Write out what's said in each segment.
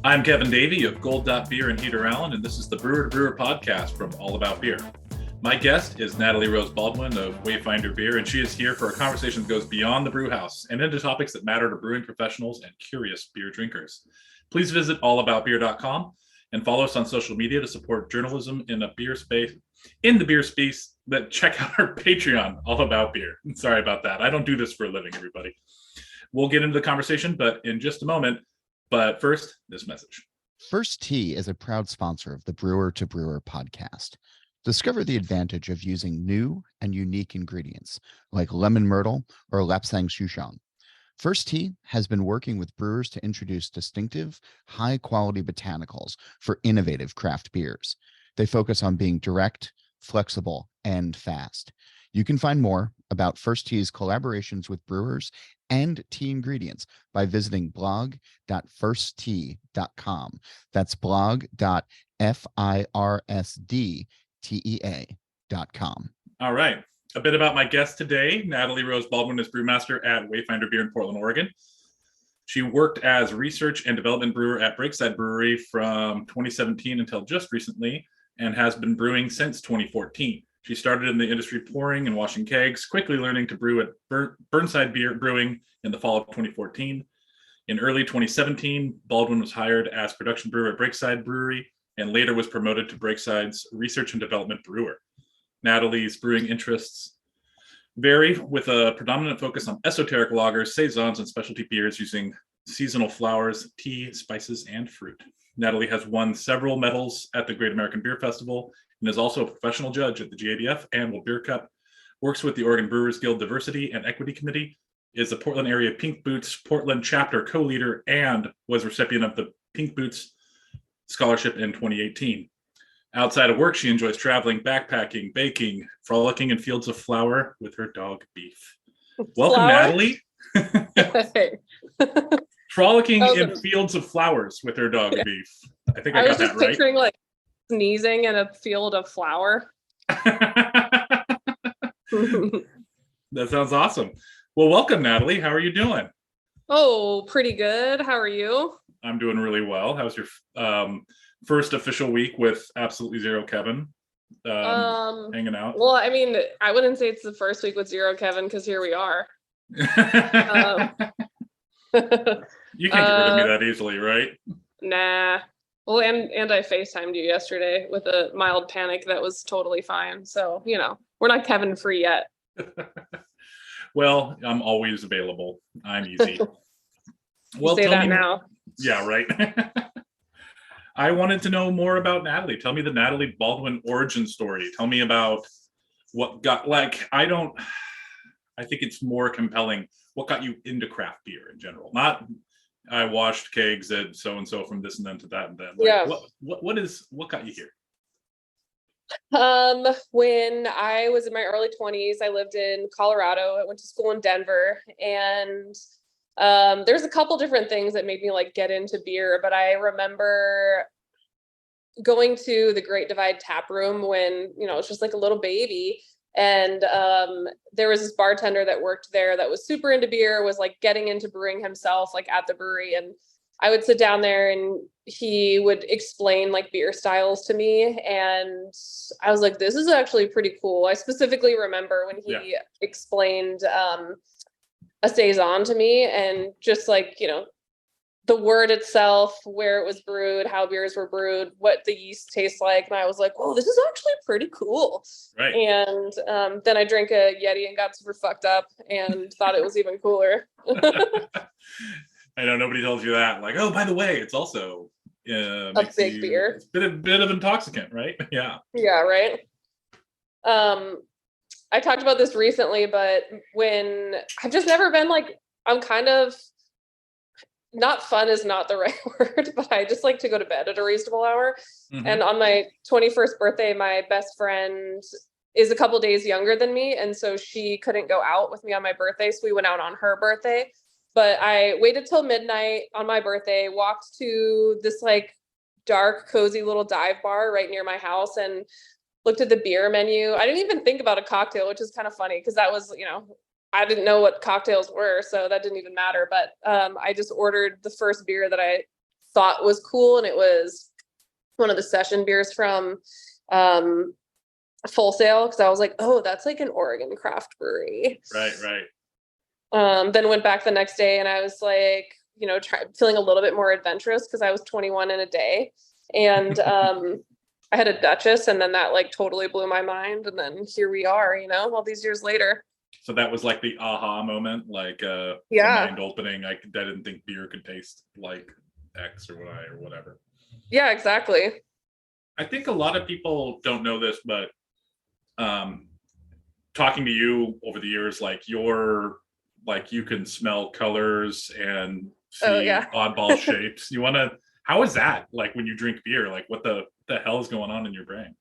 I'm Kevin Davey of Gold Beer in Heater Allen, and this is the Brewer to Brewer podcast from All About Beer. My guest is Natalie Rose Baldwin of Wayfinder Beer, and she is here for a conversation that goes beyond the brew house and into topics that matter to brewing professionals and curious beer drinkers. Please visit allaboutbeer.com and follow us on social media to support journalism in the beer space. But check out our Patreon, All About Beer. Sorry about that. I don't do this for a living, everybody. We'll get into the conversation, but in just a moment. But first, this message. First Tea is a proud sponsor of the Brewer to Brewer podcast. Discover the advantage of using new and unique ingredients like lemon myrtle or Lapsang Souchong. First Tea has been working with brewers to introduce distinctive, high-quality botanicals for innovative craft beers. They focus on being direct, flexible, and fast. You can find more about First Tea's collaborations with brewers and tea ingredients by visiting blog.firsttea.com. That's blog.firsttea.com. All right. A bit about my guest today. Natalie Rose Baldwin is brewmaster at Wayfinder Beer in Portland, Oregon. She worked as research and development brewer at Breakside Brewery from 2017 until just recently, and has been brewing since 2014. She started in the industry pouring and washing kegs, quickly learning to brew at Burnside Beer Brewing in the fall of 2014. In early 2017, Baldwin was hired as production brewer at Breakside Brewery and later was promoted to Breakside's research and development brewer. Natalie's brewing interests vary with a predominant focus on esoteric lagers, saisons, and specialty beers using seasonal flowers, tea, spices, and fruit. Natalie has won several medals at the Great American Beer Festival and is also a professional judge at the GABF Annual Beer Cup, works with the Oregon Brewers Guild Diversity and Equity Committee, is the Portland area Pink Boots Portland chapter co-leader, and was recipient of the Pink Boots Scholarship in 2018. Outside of work, she enjoys traveling, backpacking, baking, frolicking in fields of flower with her dog Beef. Welcome, Natalie. Frolicking in fields of flowers with her dog Beef. I think I got that right. I was just picturing like sneezing in a field of flower. That sounds awesome. Well, welcome, Natalie. How are you doing? Oh, pretty good. How are you? I'm doing really well. How's your first official week with Absolutely Zero Kevin hanging out? Well, I mean, I wouldn't say it's the first week with Zero Kevin because here we are. You can't get rid of me that easily, right? Nah. Well, and I FaceTimed you yesterday with a mild panic that was totally fine. So, we're not Kevin free yet. Well, I'm always available. I'm easy. Well, say that now. Yeah, right. I wanted to know more about Natalie. Tell me the Natalie Baldwin origin story. Tell me about what got, I think it's more compelling. What got you into craft beer in general? Not, I washed kegs at so-and-so from this and then to that and then. What got you here? When I was in my early 20s, I lived in Colorado. I went to school in Denver, and there's a couple different things that made me get into beer, but I remember going to the Great Divide tap room when, it was just a little baby. And there was this bartender that worked there that was super into beer, was getting into brewing himself, at the brewery. And I would sit down there and he would explain beer styles to me. And I was like, this is actually pretty cool. I specifically remember when he explained a saison to me, and just the word itself, where it was brewed, how beers were brewed, what the yeast tastes like. And I was like, whoa, this is actually pretty cool. Right. And then I drank a Yeti and got super fucked up and thought it was even cooler. I know nobody tells you that. Oh, by the way, it's also a big beer. It's a bit of intoxicant, right? Yeah. Yeah, right. I talked about this recently, but when I've just never been I'm kind of, not fun is not the right word, but I just like to go to bed at a reasonable hour. Mm-hmm. And on my 21st birthday, my best friend is a couple days younger than me. And so she couldn't go out with me on my birthday. So we went out on her birthday, but I waited till midnight on my birthday, walked to this dark, cozy little dive bar right near my house and looked at the beer menu. I didn't even think about a cocktail, which is kind of funny because that was, I didn't know what cocktails were, so that didn't even matter. But I just ordered the first beer that I thought was cool. And it was one of the session beers from Full Sail, because I was like, oh, that's like an Oregon craft brewery. Right. Then went back the next day and I was like, feeling a little bit more adventurous because I was 21 in a day. And I had a Duchess, and then that like totally blew my mind. And then here we are, all these years later. So that was like the aha moment, like the mind opening. I didn't think beer could taste like X or Y or whatever. Yeah, exactly. I think a lot of people don't know this, but talking to you over the years, like you can smell colors and see oddball shapes. How is that like when you drink beer? Like what the hell is going on in your brain?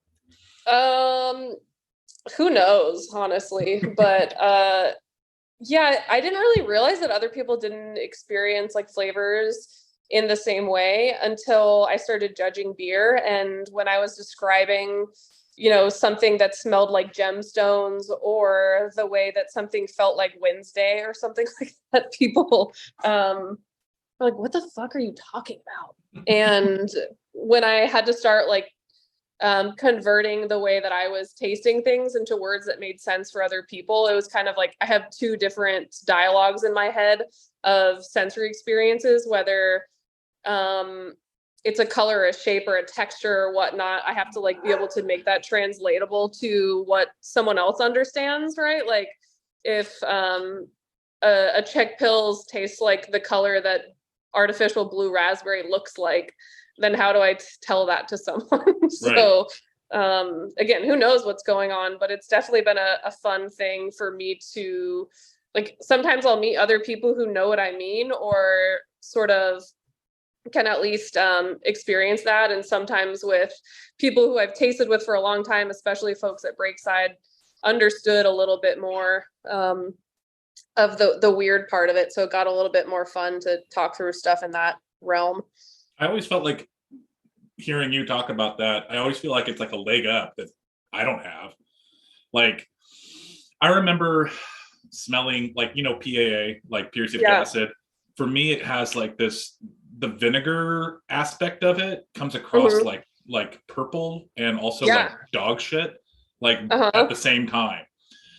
Who knows, honestly, but I didn't really realize that other people didn't experience like flavors in the same way until I started judging beer. And when I was describing, something that smelled like gemstones, or the way that something felt like Wednesday or something like that, people were like, what the fuck are you talking about? And when I had to start like converting the way that I was tasting things into words that made sense for other people, it was kind of like I have two different dialogues in my head of sensory experiences, whether it's a color, a shape, or a texture or whatnot. I have to like be able to make that translatable to what someone else understands, right? Like if a Czech Pils tastes like the color that artificial blue raspberry looks like, then how do I tell that to someone? So again, who knows what's going on, but it's definitely been a fun thing for me to like, sometimes I'll meet other people who know what I mean, or sort of can at least experience that. And sometimes with people who I've tasted with for a long time, especially folks at Breakside, understood a little bit more of the weird part of it. So it got a little bit more fun to talk through stuff in that realm. I always felt like hearing you talk about that, I always feel like it's like a leg up that I don't have. Like, I remember smelling like, PAA, like prussic acid. For me, it has like the vinegar aspect of it comes across like purple and also like dog shit, like at the same time.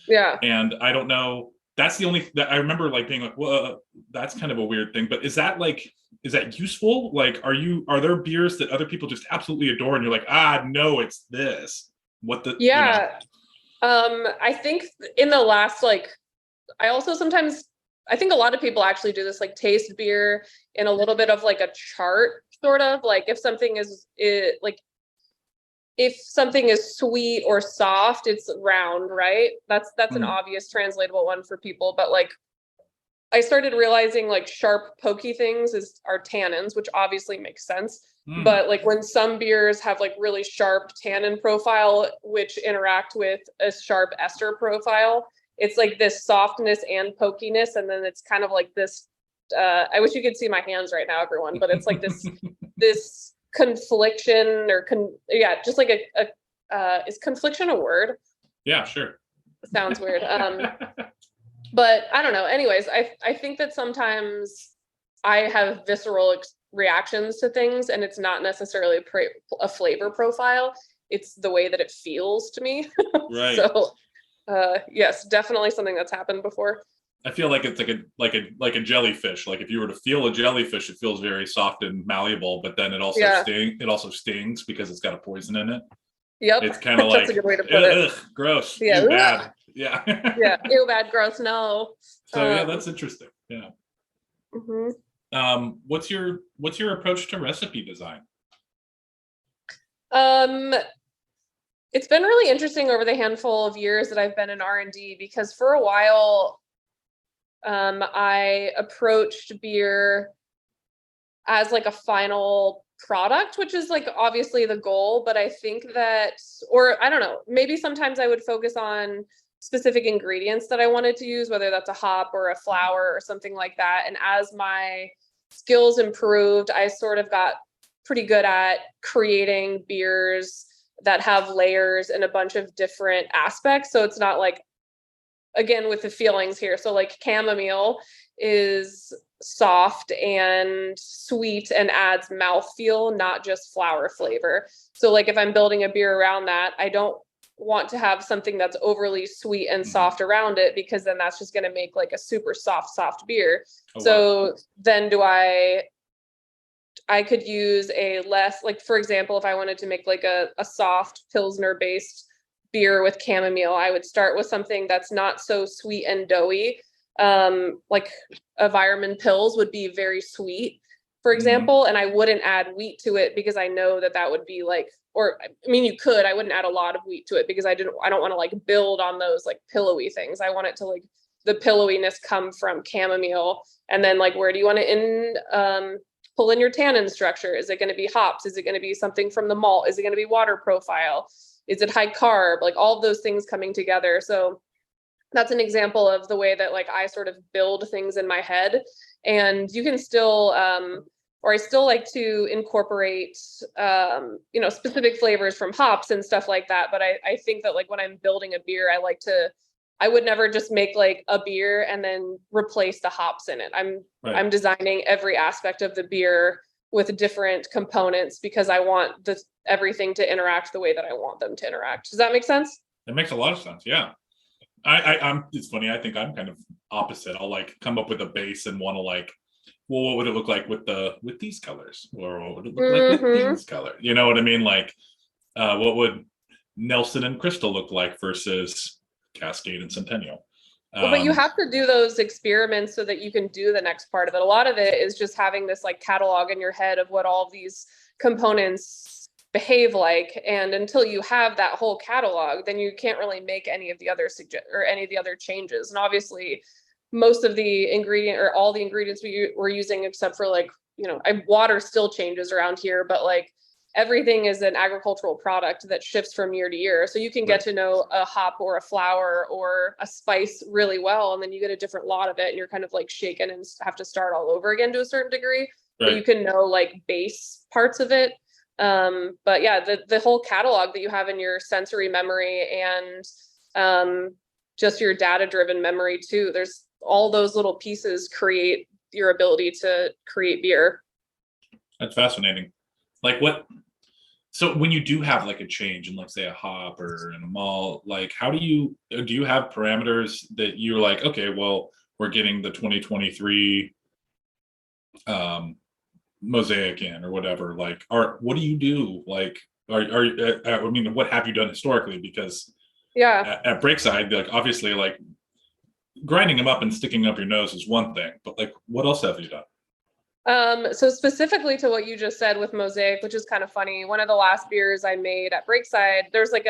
Yeah. And I don't know. That's the only that I remember like being like, well, that's kind of a weird thing. But is that useful? Like, are there beers that other people just absolutely adore and you're like, no, it's this? What the I think in the last I think a lot of people actually do this, like taste beer in a little bit of like a chart, sort of like if something is sweet or soft, it's round, right? That's an obvious translatable one for people. But like I started realizing like sharp, pokey things are tannins, which obviously makes sense. But like when some beers have like really sharp tannin profile, which interact with a sharp ester profile, it's like this softness and pokiness. And then it's kind of like this, I wish you could see my hands right now, everyone, but it's like this confliction or just like is confliction a word? Yeah, sure. Sounds weird. But I don't know. Anyways, I think that sometimes I have visceral reactions to things, and it's not necessarily a flavor profile. It's the way that it feels to me. Right. So yes, definitely something that's happened before. I feel like it's like a jellyfish. Like if you were to feel a jellyfish, it feels very soft and malleable, but then it also stings because it's got a poison in it. Yep. It's kind of like, that's a good way to put it. Gross. Yeah. Ew, bad. Yeah. Yeah. Ew, bad, gross. No. So that's interesting. Yeah. What's your approach to recipe design? It's been really interesting over the handful of years that I've been in R&D, because for a while, I approached beer as like a final product, which is like obviously the goal. But I think that, or I don't know, maybe sometimes I would focus on specific ingredients that I wanted to use, whether that's a hop or a flour or something like that. And as my skills improved, I sort of got pretty good at creating beers that have layers and a bunch of different aspects. So it's not like, again, with the feelings here. So like chamomile is soft and sweet and adds mouthfeel, not just flower flavor. So like if I'm building a beer around that, I don't want to have something that's overly sweet and soft around it, because then that's just going to make like a super soft beer. So then I could use a less, like, for example, if I wanted to make like a soft Pilsner based beer with chamomile, I would start with something that's not so sweet and doughy. Like a Vireman Pils would be very sweet, for example, and I wouldn't add wheat to it because I know that would be like, or I mean, you could, I wouldn't add a lot of wheat to it because I don't want to like build on those like pillowy things. I want it to like the pillowiness come from chamomile. And then like, where do you want to pull in your tannin structure? Is it going to be hops? Is it going to be something from the malt? Is it going to be water profile? Is it high carb? Like all of those things coming together. So that's an example of the way that like I sort of build things in my head. And you can still, or I still like to incorporate, specific flavors from hops and stuff like that. But I think that like when I'm building a beer, I would never just make like a beer and then replace the hops in it. I'm designing every aspect of the beer with different components because I want everything to interact the way that I want them to interact. Does that make sense? It makes a lot of sense. Yeah. I'm it's funny. I think I'm kind of opposite. I'll like come up with a base and want to like, well, what would it look like with these colors, or what would it look like with these colors? You know what I mean? Like, what would Nelson and Crystal look like versus Cascade and Centennial? Well, but you have to do those experiments so that you can do the next part of it. A lot of it is just having this like catalog in your head of what all of these components behave like. And until you have that whole catalog, then you can't really make any of the other any of the other changes. And obviously most of the ingredient or all the ingredients we're using, except for like, water still changes around here, but like everything is an agricultural product that shifts from year to year. So you can get to know a hop or a flower or a spice really well, and then you get a different lot of it and you're kind of like shaken and have to start all over again to a certain degree. But you can know like base parts of it. But yeah, the whole catalog that you have in your sensory memory and just your data-driven memory too, there's all those little pieces create your ability to create beer. That's fascinating. Like so when you do have like a change in, like, say, a hop or in a malt, like how do you have parameters that you're like, okay, well, we're getting the 2023 Mosaic in or whatever, like, what do you do? Like, I mean, what have you done historically? Because at Breakside, like, obviously, like, grinding them up and sticking up your nose is one thing, but like, what else have you done? So specifically to what you just said with Mosaic, which is kind of funny, one of the last beers I made at Breakside, there's like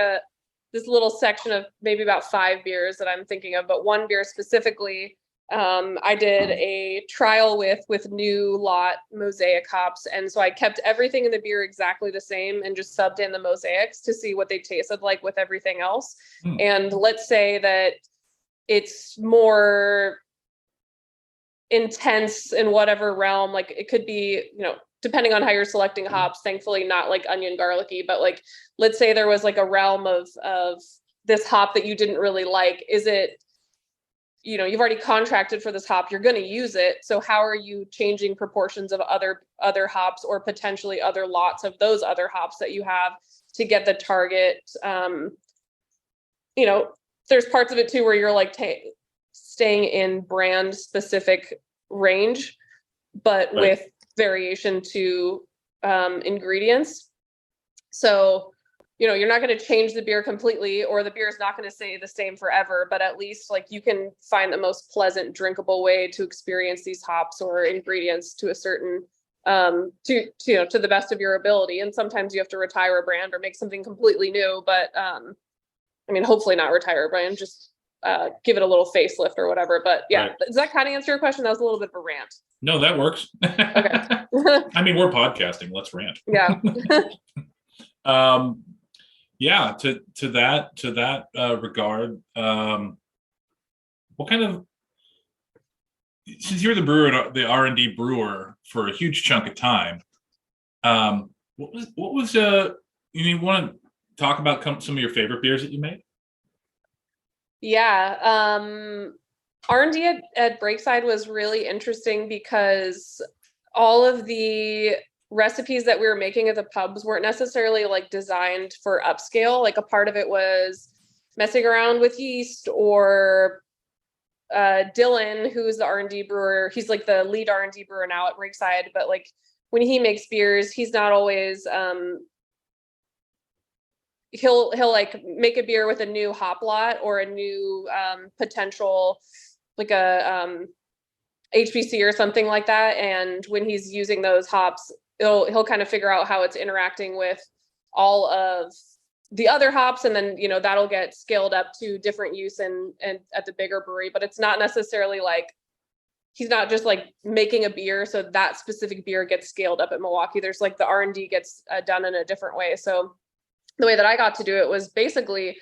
this little section of maybe about 5 beers that I'm thinking of, but one beer specifically, I did a trial with new lot Mosaic hops. And so I kept everything in the beer exactly the same and just subbed in the Mosaics to see what they tasted like with everything else. And let's say that it's more intense in whatever realm, like it could be, depending on how you're selecting hops, thankfully not like onion garlicky, but like, let's say there was like a realm of this hop that you didn't really like. Is it, you've already contracted for this hop, you're going to use it. So how are you changing proportions of other hops or potentially other lots of those other hops that you have to get the target? There's parts of it too, where you're like, staying in brand specific range, but with variation to ingredients. So, you're not going to change the beer completely, or the beer is not going to stay the same forever, but at least like you can find the most pleasant, drinkable way to experience these hops or ingredients to a certain, to the best of your ability. And sometimes you have to retire a brand or make something completely new, but hopefully not retire a brand, just give it a little facelift or whatever. But yeah, does that kind of answer your question? That was a little bit of a rant. No, that works. Okay. I mean, we're podcasting. Let's rant. Yeah. Yeah. To that regard, what kind of, since you're the brewer, the R&D brewer for a huge chunk of time, what was you want to talk about some of your favorite beers that you made? Yeah. R&D at Breakside was really interesting because all of the recipes that we were making at the pubs weren't necessarily like designed for upscale. Like a part of it was messing around with yeast, or Dylan, who's the R&D brewer, he's like the lead R&D brewer now at Breakside, but like when he makes beers, he's not always he'll like make a beer with a new hop lot or a new potential, like a HPC or something like that. And when he's using those hops, he'll kind of figure out how it's interacting with all of the other hops, and then that'll get scaled up to different use and at the bigger brewery. But it's not necessarily like he's not just like making a beer so that specific beer gets scaled up at Milwaukee. There's like the R&D gets done in a different way. So the way that I got to do it was basically,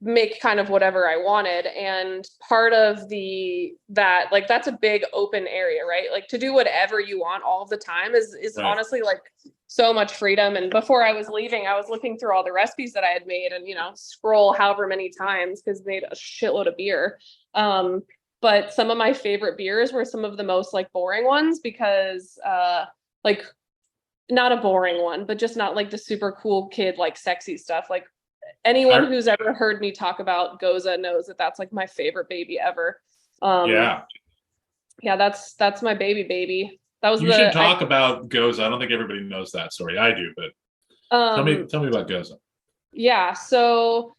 make kind of whatever I wanted. And part of that, like, that's a big open area, right? Like to do whatever you want all the time is Right. honestly like so much freedom. And before I was leaving, I was looking through all the recipes that I had made and, scroll however many times because made a shitload of beer. But some of my favorite beers were some of the most like boring ones because like not a boring one, but just not like the super cool kid, like sexy stuff. Like anyone who's ever heard me talk about Gose knows that that's like my favorite baby ever. Yeah, that's my baby. That was you should talk about Gose. I don't think everybody knows that story. I do, but tell me about Gose. Yeah, so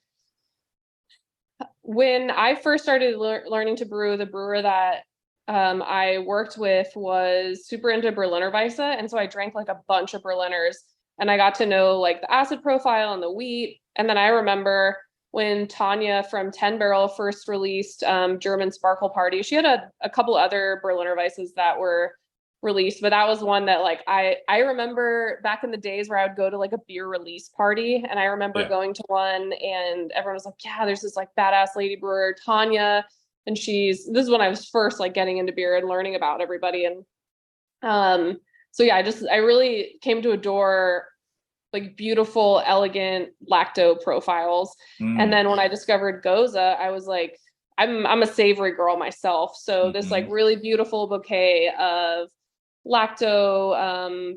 when I first started learning to brew, the brewer that I worked with was super into Berliner Weisse, and so I drank like a bunch of Berliners, and I got to know like the acid profile and the wheat. And then I remember when Tanya from 10 Barrel first released German Sparkle Party, she had a couple other Berliner Weisses that were released, but that was one that like I remember back in the days where I would go to like a beer release party, and I remember going to one and everyone was like, yeah, there's this like badass lady brewer, Tanya, and this is when I was first like getting into beer and learning about everybody. And so yeah, I really came to adore like beautiful, elegant lacto profiles. And then when I discovered Gose, I was like, I'm a savory girl myself. So this like really beautiful bouquet of lacto,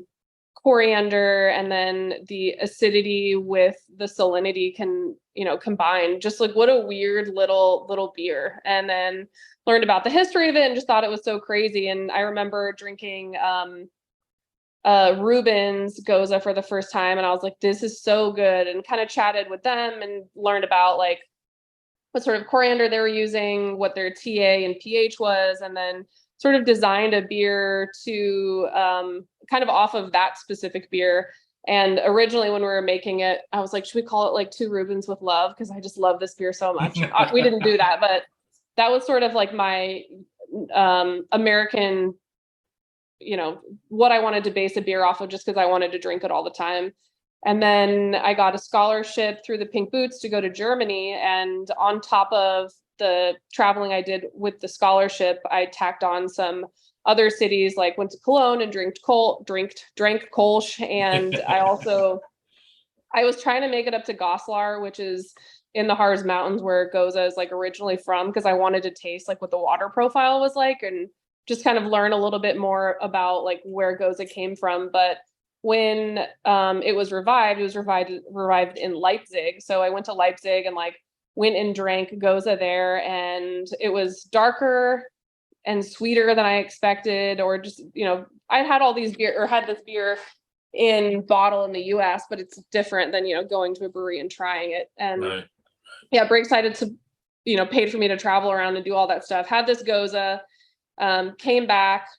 coriander, and then the acidity with the salinity can, combine. Just like what a weird little beer. And then learned about the history of it and just thought it was so crazy. And I remember drinking Reuben's Gose for the first time, and I was like, this is so good, and kind of chatted with them and learned about like what sort of coriander they were using, what their TA and pH was, and then sort of designed a beer to kind of off of that specific beer. And originally when we were making it, I was like, should we call it like Two Reubens with Love? Because I just love this beer so much. We didn't do that, but that was sort of like my American, what I wanted to base a beer off of, just because I wanted to drink it all the time. And then I got a scholarship through the Pink Boots to go to Germany. And on top of the traveling I did with the scholarship, I tacked on some other cities, like went to Cologne and drank Kolsch. And I was trying to make it up to Goslar, which is in the Harz Mountains where Gose is like originally from, because I wanted to taste like what the water profile was like and just kind of learn a little bit more about like where Gose came from. But when it was revived in Leipzig. So I went to Leipzig and like went and drank Gose there, and it was darker and sweeter than I expected, or just, I had all these beer, or had this beer in bottle in the US, but it's different than, going to a brewery and trying it. And yeah, Breakside to, paid for me to travel around and do all that stuff. Had this Gose, came back,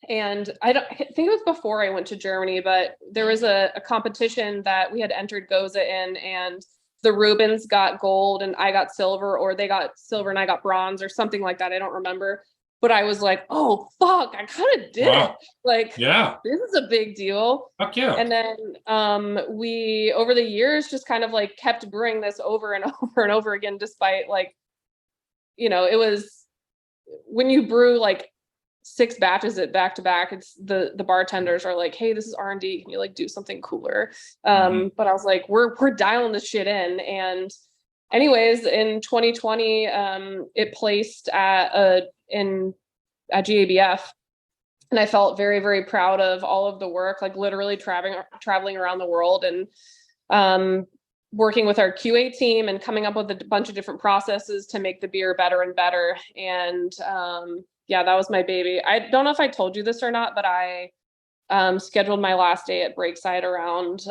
and I think it was before I went to Germany, but there was a competition that we had entered Gose in, and the Reubens got gold and I got silver, or they got silver and I got bronze or something like that. I don't remember, but I was like, oh fuck, I kind of did it. Like, yeah, this is a big deal. Fuck yeah. And then we, over the years, just kind of like kept brewing this over and over and over again, despite like, it was, when you brew like 6 batches at back to back, it's the bartenders are like, hey, this is R&D, can you like do something cooler? But I was like, we're dialing this shit in. And anyways, in 2020, it placed at GABF. And I felt very, very proud of all of the work, like literally traveling around the world and working with our QA team and coming up with a bunch of different processes to make the beer better and better. And yeah, that was my baby. I don't know if I told you this or not, but I scheduled my last day at Breakside around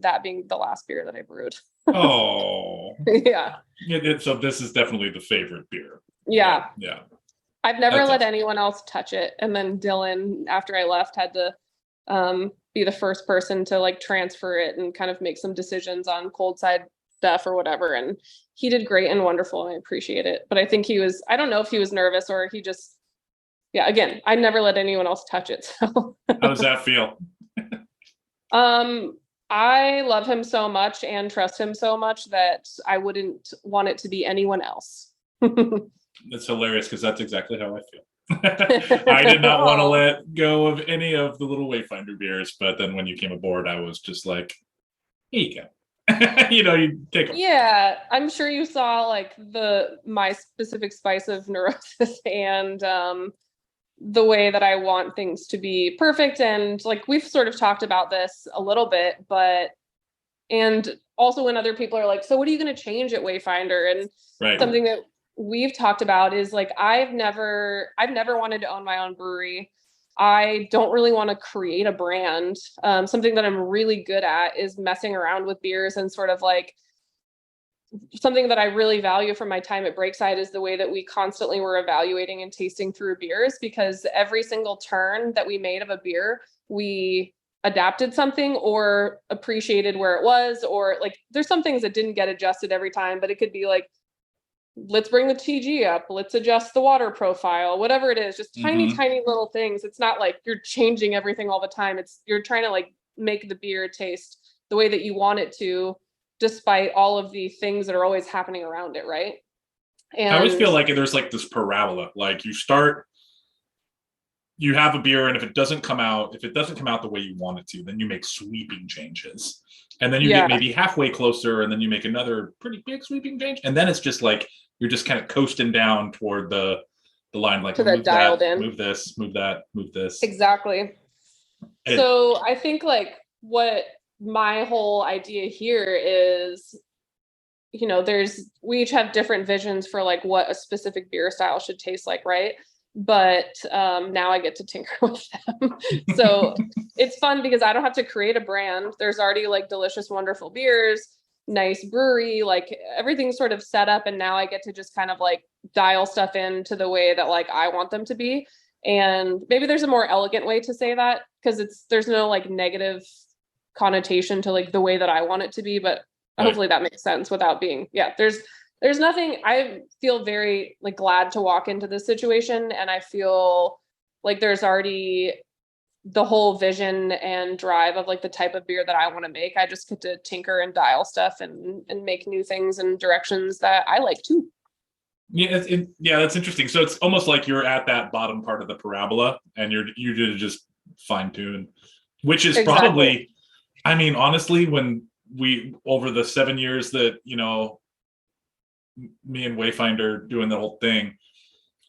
that being the last beer that I brewed. Oh. Yeah. So this is definitely the favorite beer. Yeah. Yeah. I've never That's let awesome. anyone else touch it. And then Dylan, after I left, had to be the first person to like transfer it and kind of make some decisions on cold side stuff or whatever. And he did great and wonderful, and I appreciate it. But I think I don't know if he was nervous or he just, yeah, again, I never let anyone else touch it. So How does that feel? I love him so much and trust him so much that I wouldn't want it to be anyone else. It's hilarious because that's exactly how I feel. I did not want to let go of any of the little Wayfinder beers, but then when you came aboard, I was just like, here you go. You take them. Yeah, I'm sure you saw like my specific spice of neurosis and the way that I want things to be perfect. And like we've sort of talked about this a little bit, and also when other people are like, so what are you going to change at Wayfinder? And Right. Something that we've talked about is like, I've never wanted to own my own brewery. I don't really want to create a brand. Something that I'm really good at is messing around with beers, and sort of like something that I really value from my time at Breakside is the way that we constantly were evaluating and tasting through beers, because every single turn that we made of a beer, we adapted something or appreciated where it was, or like there's some things that didn't get adjusted every time, but it could be like, let's bring the TG up, let's adjust the water profile, whatever it is, just tiny little things. It's not like you're changing everything all the time. You're trying to like make the beer taste the way that you want it to, despite all of the things that are always happening around it, right? And I always feel like there's like this parabola. Like you have a beer, and if it doesn't come out the way you want it to, then you make sweeping changes. And then you get maybe halfway closer, and then you make another pretty big sweeping change. And then it's just like you're just kind of coasting down toward the line, like to that dialed in. Move this, move that, move this. Exactly. So I think like what my whole idea here is, we each have different visions for like what a specific beer style should taste like, right? But now I get to tinker with them. So it's fun because I don't have to create a brand. There's already like delicious, wonderful beers, nice brewery, like everything's sort of set up. And now I get to just kind of like dial stuff into the way that like I want them to be. And maybe there's a more elegant way to say that, because there's no like negative connotation to like the way that I want it to be, but hopefully that makes sense without being, there's nothing. I feel very like glad to walk into this situation, and I feel like there's already the whole vision and drive of like the type of beer that I want to make. I just get to tinker and dial stuff and make new things and directions that I like too. Yeah, that's interesting. So it's almost like you're at that bottom part of the parabola, and you did just fine tune, which is probably, I mean, honestly, when we over the 7 years that me and Wayfinder doing the whole thing,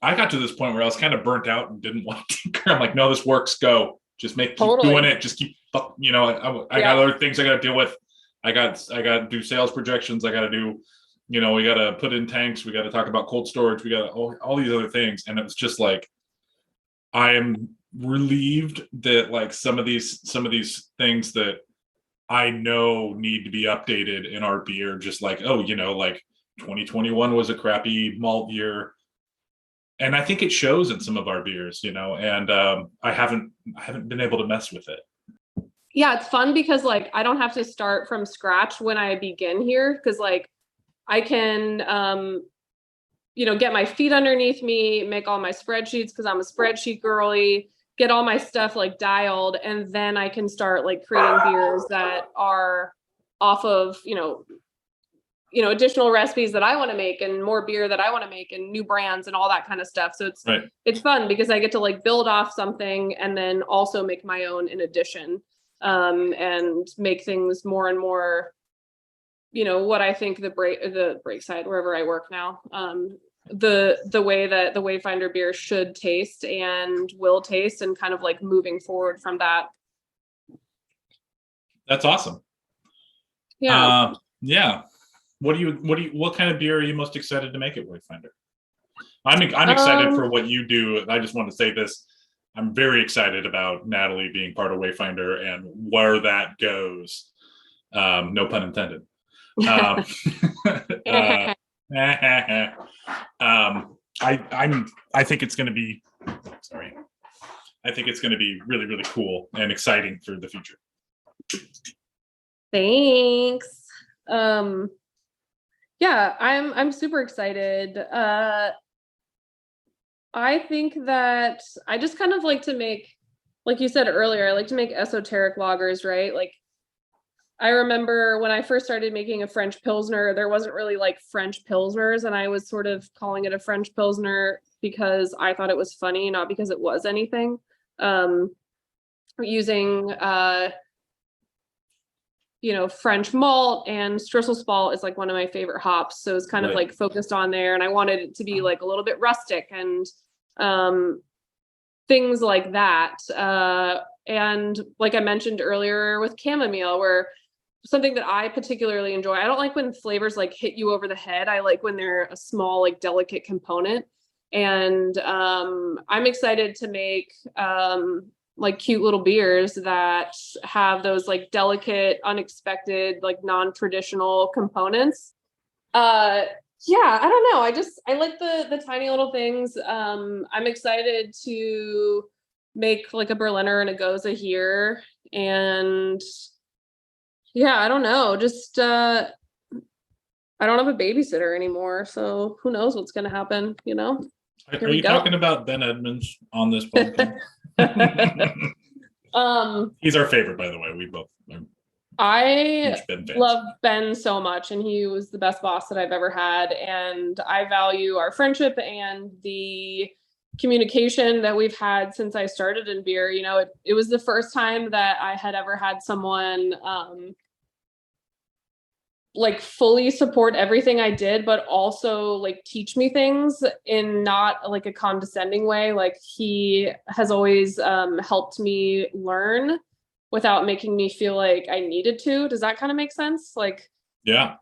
I got to this point where I was kind of burnt out and didn't want to tinker. I'm like, no, this works. Go, just keep doing it. Just keep, I got other things I got to deal with. I got to do sales projections. I got to do, we got to put in tanks. We got to talk about cold storage. We got all these other things. And it was just like, I am relieved that like some of these things that I know need to be updated in our beer, just like, like 2021 was a crappy malt year. And I think it shows in some of our beers, and I haven't been able to mess with it. Yeah, it's fun because like I don't have to start from scratch when I begin here, because like I can get my feet underneath me, make all my spreadsheets because I'm a spreadsheet girly, get all my stuff like dialed, and then I can start like creating beers that are off of additional recipes that I want to make, and more beer that I want to make, and new brands and all that kind of stuff. So it's fun because I get to like build off something and then also make my own in addition, and make things more and more what I think the break side, wherever I work now, the way that the Wayfinder beer should taste and will taste, and kind of like moving forward from that. That's awesome. Yeah. Yeah. What kind of beer are you most excited to make at Wayfinder? I'm excited for what you do. I just want to say this. I'm very excited about Natalie being part of Wayfinder and where that goes. No pun intended. I think it's going to be, I think it's going to be really, really cool and exciting for the future. Thanks. Yeah, I'm super excited. I think that I just kind of like to make, like you said earlier, I like to make esoteric lagers, right? Like, I remember when I first started making a French Pilsner, there wasn't really like French Pilsners, and I was sort of calling it a French Pilsner because I thought it was funny, not because it was anything. Using French malt, and Strisselspalt is like one of my favorite hops. So it's kind of like focused on there, and I wanted it to be like a little bit rustic and things like that. And like I mentioned earlier with chamomile, where something that I particularly enjoy, I don't like when flavors like hit you over the head. I like when they're a small, like delicate component. And I'm excited to make like cute little beers that have those like delicate, unexpected, like non-traditional components. Yeah, I don't know. I like the tiny little things. I'm excited to make like a Berliner and a Gose here. And yeah, I don't know. Just I don't have a babysitter anymore, so who knows what's gonna happen, Are you talking about Ben Edmonds on this podcast? He's our favorite, by the way. We both I love Ben so much, and he was the best boss that I've ever had, and I value our friendship and the communication that we've had since I started in beer. It was the first time that I had ever had someone like fully support everything I did, but also like teach me things in not like a condescending way. Like, he has always helped me learn without making me feel like I needed to. Does that kind of make sense? Like, yeah.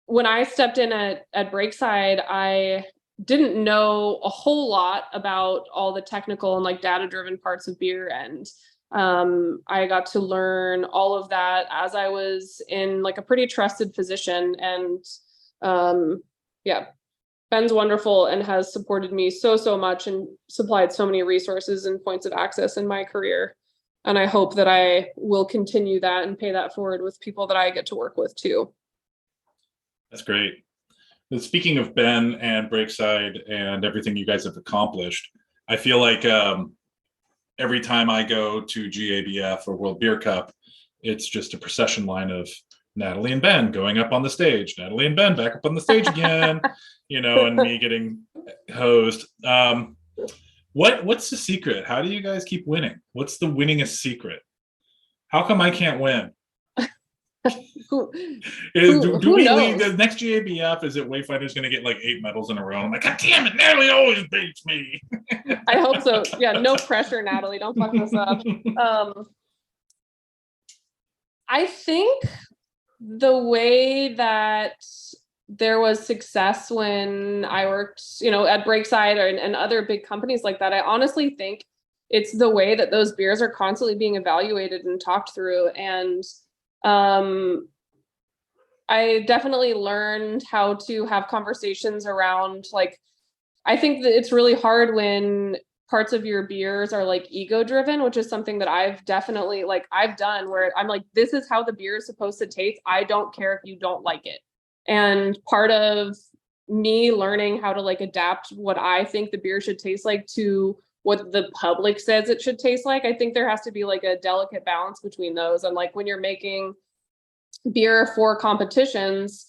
When I stepped in at Breakside, I didn't know a whole lot about all the technical and like data-driven parts of beer, and I got to learn all of that as I was in like a pretty trusted position. And yeah, Ben's wonderful and has supported me so much and supplied so many resources and points of access in my career. And I hope that I will continue that and pay that forward with people that I get to work with too. That's great. And speaking of Ben and Breakside and everything you guys have accomplished, I feel like every time I go to GABF or World Beer Cup, it's just a procession line of Natalie and Ben going up on the stage, Natalie and Ben back up on the stage again, and me getting hosed. What's the secret? How do you guys keep winning? What's the winningest secret? How come I can't win? Who we knows? leave the next GABF? Is it Wayfinder's going to get like 8 medals in a row? I'm like, God damn it, Natalie always beats me. I hope so. Yeah, no pressure, Natalie. Don't fuck this up. I think the way that there was success when I worked, at Breakside and other big companies like that, I honestly think it's the way that those beers are constantly being evaluated and talked through. And I definitely learned how to have conversations around, like, I think that it's really hard when parts of your beers are like ego driven, which is something that I've definitely I've done, where I'm like, this is how the beer is supposed to taste. I don't care if you don't like it. And part of me learning how to like adapt what I think the beer should taste like to what the public says it should taste like, I think there has to be like a delicate balance between those. And like when you're making beer for competitions,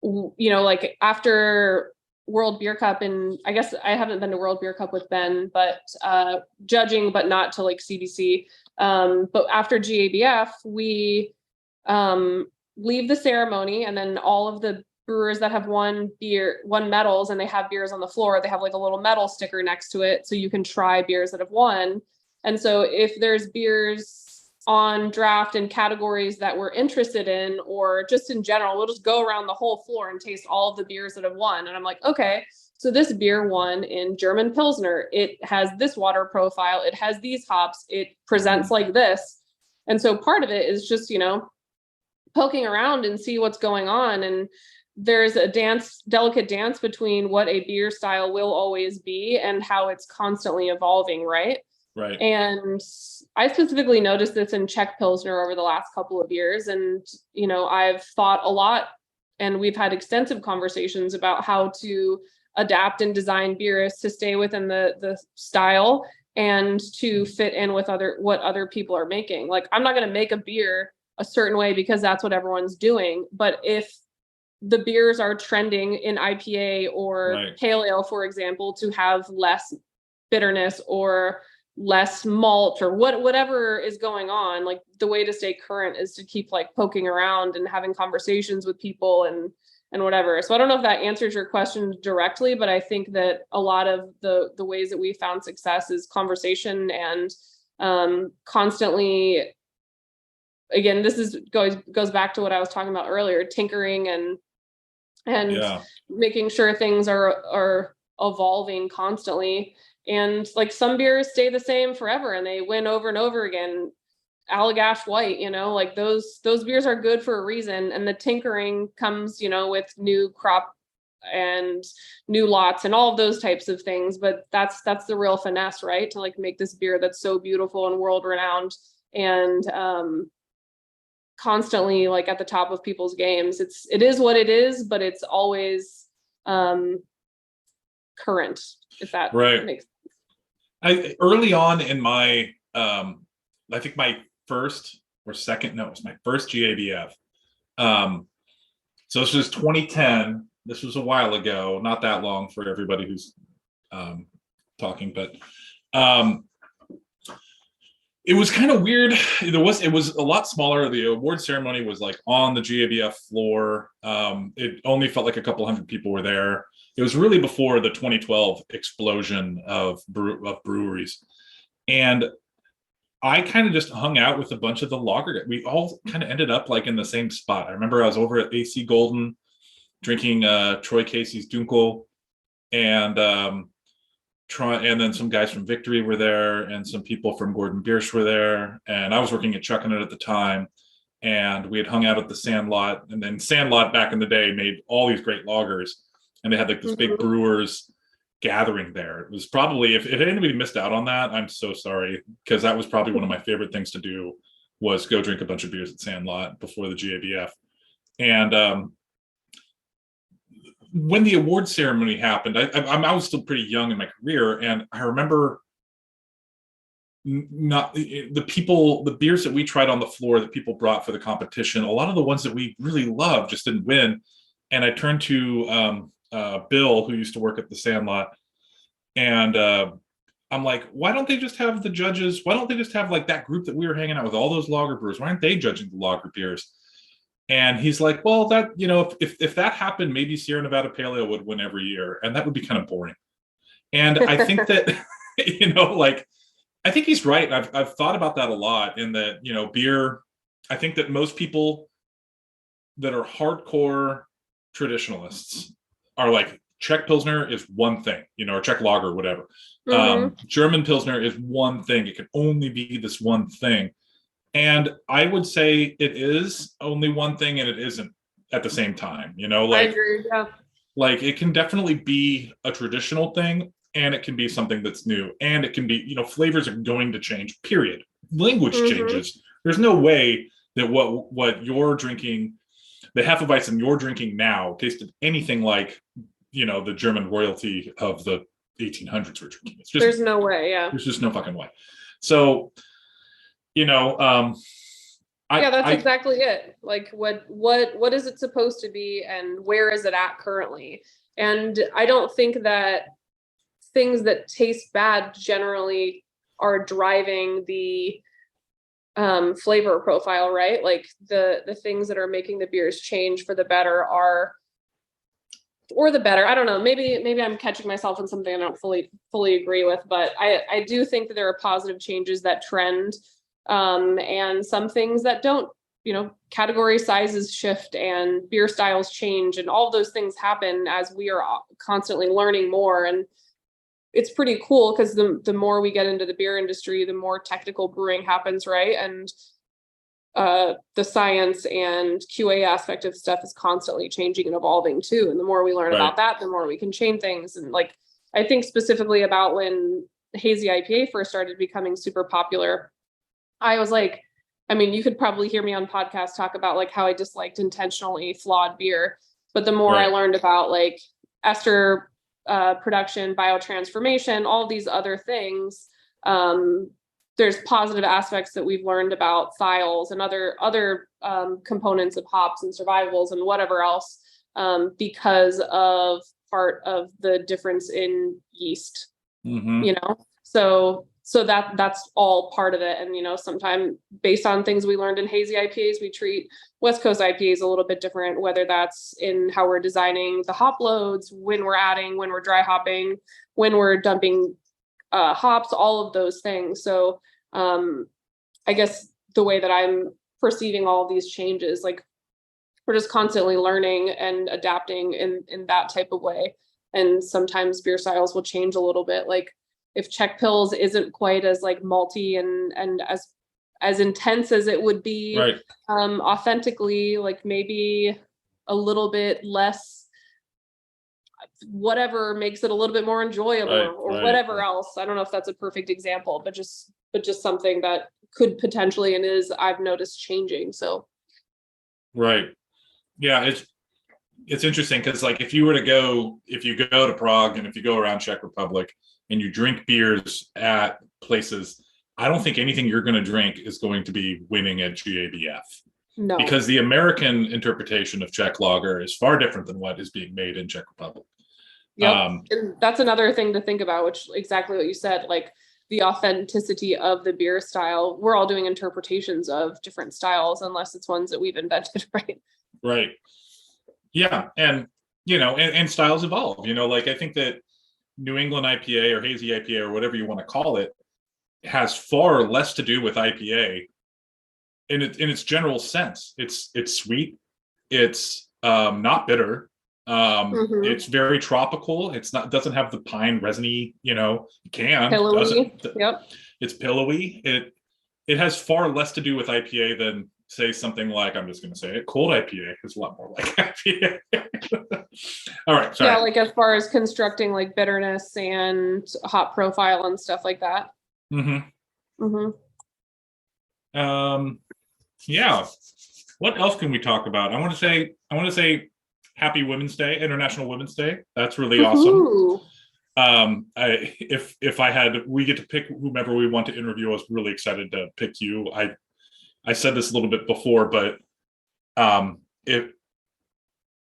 like after World Beer Cup, and I guess I haven't been to World Beer Cup with Ben, but judging, but not to like CBC. But after GABF, we leave the ceremony, and then all of the brewers that have won medals and they have beers on the floor, they have like a little medal sticker next to it, so you can try beers that have won. And so if there's beers on draft in categories that we're interested in, or just in general, we'll just go around the whole floor and taste all of the beers that have won. And I'm like, okay, so this beer won in German Pilsner. It has this water profile. It has these hops. It presents like this. And so part of it is just, poking around and see what's going on. And there's a delicate dance between what a beer style will always be and how it's constantly evolving, right? Right. And I specifically noticed this in Czech Pilsner over the last couple of years. And, I've thought a lot, and we've had extensive conversations about how to adapt and design beers to stay within the style and to fit in with what other people are making. Like, I'm not going to make a beer a certain way because that's what everyone's doing. But if the beers are trending in IPA or pale ale, for example, to have less bitterness or less malt or whatever is going on, like, the way to stay current is to keep like poking around and having conversations with people and whatever. So I don't know if that answers your question directly, but I think that a lot of the ways that we found success is conversation and constantly, again, this goes back to what I was talking about earlier, tinkering and making sure things are evolving constantly. And like, some beers stay the same forever and they win over and over again. Allagash White, like those beers are good for a reason. And the tinkering comes, with new crop and new lots and all of those types of things. But that's the real finesse, right? To like make this beer that's so beautiful and world renowned and constantly like at the top of people's games. It is what it is, but it's always current, if that makes sense. Early on in my I think my first or second, no, it was my first GABF. So this was 2010. This was a while ago, not that long for everybody who's talking, but it was kind of weird. It was a lot smaller. The award ceremony was like on the GABF floor. It only felt like a couple hundred people were there. It was really before the 2012 explosion of breweries. And I kind of just hung out with a bunch of the lager guys. We all kind of ended up like in the same spot. I remember I was over at AC Golden drinking Troy Casey's Dunkel, and then some guys from Victory were there, and some people from Gordon Biersch were there, and I was working at Chuckin' It at the time, and we had hung out at the Sandlot, and then Sandlot back in the day made all these great lagers, and they had like this big brewers gathering there. It was probably, if anybody missed out on that, I'm so sorry, because that was probably one of my favorite things to do, was go drink a bunch of beers at Sandlot before the GABF. And when the award ceremony happened, I was still pretty young in my career, and I remember the beers that we tried on the floor that people brought for the competition, a lot of the ones that we really loved just didn't win. And I turned to Bill, who used to work at the Sandlot, and I'm like, why don't they just have the judges? Why don't they just have like that group that we were hanging out with, all those lager brewers? Why aren't they judging the lager beers? And he's like, well, that, if that happened, maybe Sierra Nevada Pale Ale would win every year, and that would be kind of boring. And I think that, I think he's right. I've thought about that a lot, in that, beer, I think that most people that are hardcore traditionalists are like, Czech Pilsner is one thing, or Czech lager, or whatever. German Pilsner is one thing. It can only be this one thing. And I would say it is only one thing, and it isn't at the same time, I agree, yeah. Like, it can definitely be a traditional thing, and it can be something that's new, and it can be, flavors are going to change, period. Language changes. There's no way that what you're drinking, the Hefeweizen you're drinking now, tasted anything like, the German royalty of the 1800s we're drinking. It's just, there's no way, yeah. There's just no fucking way. So, that's exactly it. Like, what is it supposed to be, and where is it at currently? And I don't think that things that taste bad generally are driving the flavor profile, right? Like the things that are making the beers change for the better I don't know, maybe I'm catching myself in something I don't fully agree with, but I do think that there are positive changes that trend, and some things that don't. Category sizes shift and beer styles change, and all of those things happen as we are constantly learning more. And it's pretty cool because the more we get into the beer industry, the more technical brewing happens, right? And the science and QA aspect of stuff is constantly changing and evolving too. And the more we learn Right. about that, the more we can change things. And like, I think specifically about when hazy IPA first started becoming super popular, I was like, I mean, you could probably hear me on podcasts talk about like how I disliked intentionally flawed beer. But the more I Right. learned about like ester production, biotransformation, all these other things, there's positive aspects that we've learned about styles and other components of hops and survivals and whatever else, because of part of the difference in yeast. Mhm. So that's all part of it. And sometimes based on things we learned in hazy IPAs, we treat West Coast IPAs a little bit different, whether that's in how we're designing the hop loads, when we're dry hopping, when we're dumping hops, all of those things. So I guess the way that I'm perceiving all of these changes, like we're just constantly learning and adapting in that type of way. And sometimes beer styles will change a little bit. Like if Czech Pils isn't quite as like malty and as intense as it would be, Right. authentically, like maybe a little bit less, whatever makes it a little bit more enjoyable, Right, or right, whatever right. else. I don't know if that's a perfect example, but just something that could potentially and I've noticed changing. So Right. Yeah, it's interesting because like if you go to Prague and if you go around Czech Republic and you drink beers at places, I don't think anything you're going to drink is going to be winning at GABF. no. Because the American interpretation of Czech lager is far different than what is being made in Czech Republic. Yep. And that's another thing to think about, which exactly what you said, like the authenticity of the beer style. We're all doing interpretations of different styles, unless it's ones that we've invented, right? Right. Yeah. And, and styles evolve, like I think that New England IPA or hazy IPA or whatever you want to call it has far less to do with IPA in its general sense. It's sweet. It's not bitter. It's very tropical. Doesn't have the pine resiny, Pillowy. Yep. It's pillowy. It has far less to do with IPA than say something like, I'm just going to say it, cold IPA is a lot more like IPA. All right. Sorry. Yeah, like as far as constructing like bitterness and hop profile and stuff like that. Yeah. What else can we talk about? I want to say Happy Women's Day, International Women's Day. That's really awesome. We get to pick whomever we want to interview. I was really excited to pick you. I said this a little bit before, but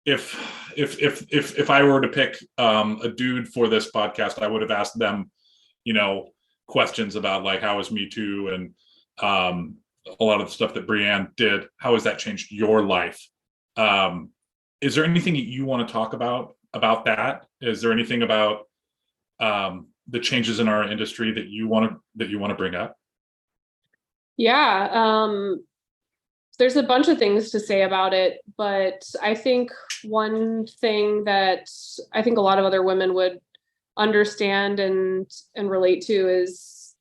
if I were to pick a dude for this podcast, I would have asked them, questions about like how is Me Too and a lot of the stuff that Brianne did. How has that changed your life? Is there anything that you want to talk about that? Is there anything about the changes in our industry that you want to bring up? Yeah, there's a bunch of things to say about it, but I think one thing that I think a lot of other women would understand and relate to is,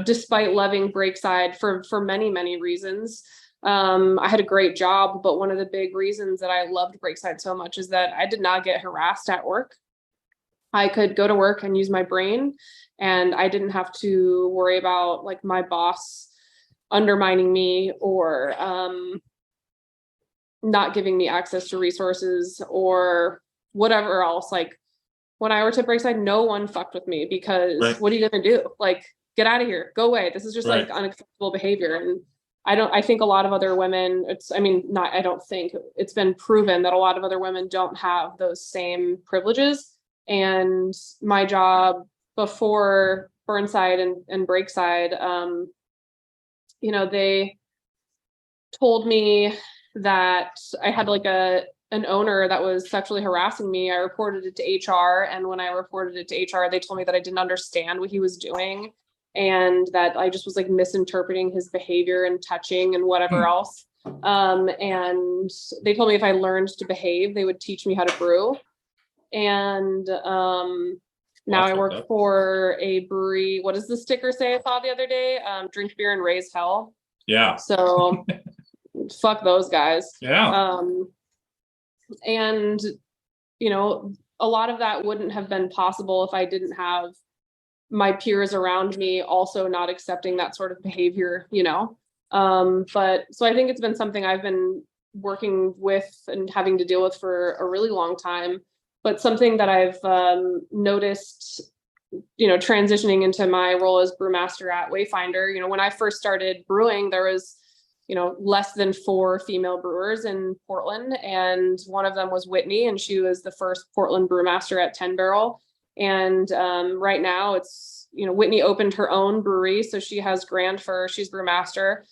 despite loving Breakside for many, many reasons, I had a great job, but one of the big reasons that I loved Breakside so much is that I did not get harassed at work. I could go to work and use my brain, and I didn't have to worry about like my boss undermining me or not giving me access to resources or whatever else. Like when I worked at Breakside, no one fucked with me because Right. What are you going to do? Like, get out of here, go away. This is just Right. like unacceptable behavior. And I think a lot of other women, it's been proven that a lot of other women don't have those same privileges. And my job before Burnside and Breakside, they told me that I had like an owner that was sexually harassing me. I reported it to HR. And when I reported it to HR, they told me that I didn't understand what he was doing and that I just was like misinterpreting his behavior and touching and whatever else. And they told me if I learned to behave, they would teach me how to brew. And now I work for a brewery. What does the sticker say I saw the other day? Drink beer and raise hell. Yeah. So fuck those guys. Yeah. And, a lot of that wouldn't have been possible if I didn't have my peers around me also not accepting that sort of behavior, But so I think it's been something I've been working with and having to deal with for a really long time. But something that I've noticed, transitioning into my role as brewmaster at Wayfinder, when I first started brewing, there was, less than 4 female brewers in Portland. And one of them was Whitney, and she was the first Portland brewmaster at 10 Barrel. And right now it's, Whitney opened her own brewery. So she has Grand Fir, she's brewmaster.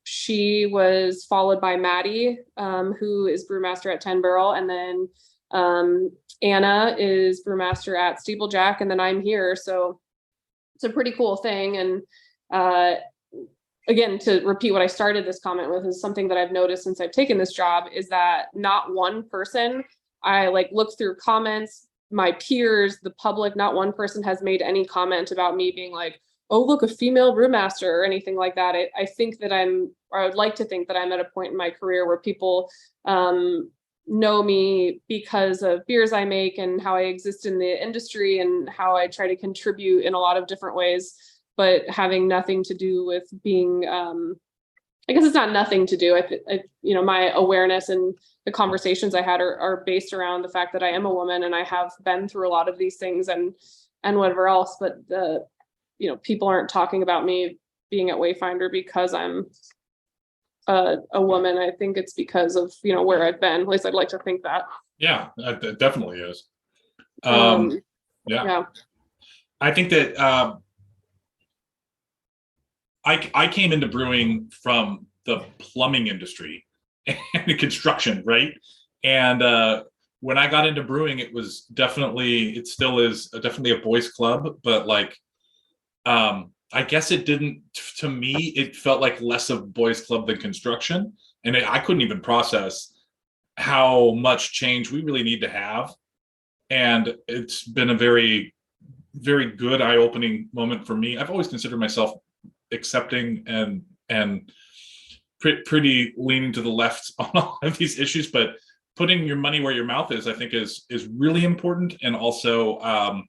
She was followed by Maddie, who is brewmaster at 10 Barrel. And then Anna is brewmaster at Steeplejack. And then I'm here. So it's a pretty cool thing. And again, to repeat what I started this comment with, is something that I've noticed since I've taken this job is that not one person, I look through comments, my peers, the public, not one person has made any comment about me being like, oh, look, a female brewmaster or anything like that. I think that I would like to think that I'm at a point in my career where people know me because of beers I make and how I exist in the industry and how I try to contribute in a lot of different ways, but having nothing to do with being, I guess it's not nothing to do. My awareness and the conversations I had are based around the fact that I am a woman and I have been through a lot of these things and whatever else, but people aren't talking about me being at Wayfinder because I'm a woman. I think it's because of, where I've been. At least I'd like to think that. Yeah, it definitely is. Yeah. I think that I came into brewing from the plumbing industry and construction, right? And when I got into brewing, it still is definitely a boys' club, but I guess it didn't, to me, it felt like less of boys' club than construction. And I couldn't even process how much change we really need to have. And it's been a very, very good eye-opening moment for me. I've always considered myself accepting and pretty leaning to the left on all of these issues, but putting your money where your mouth is, I think is really important. And also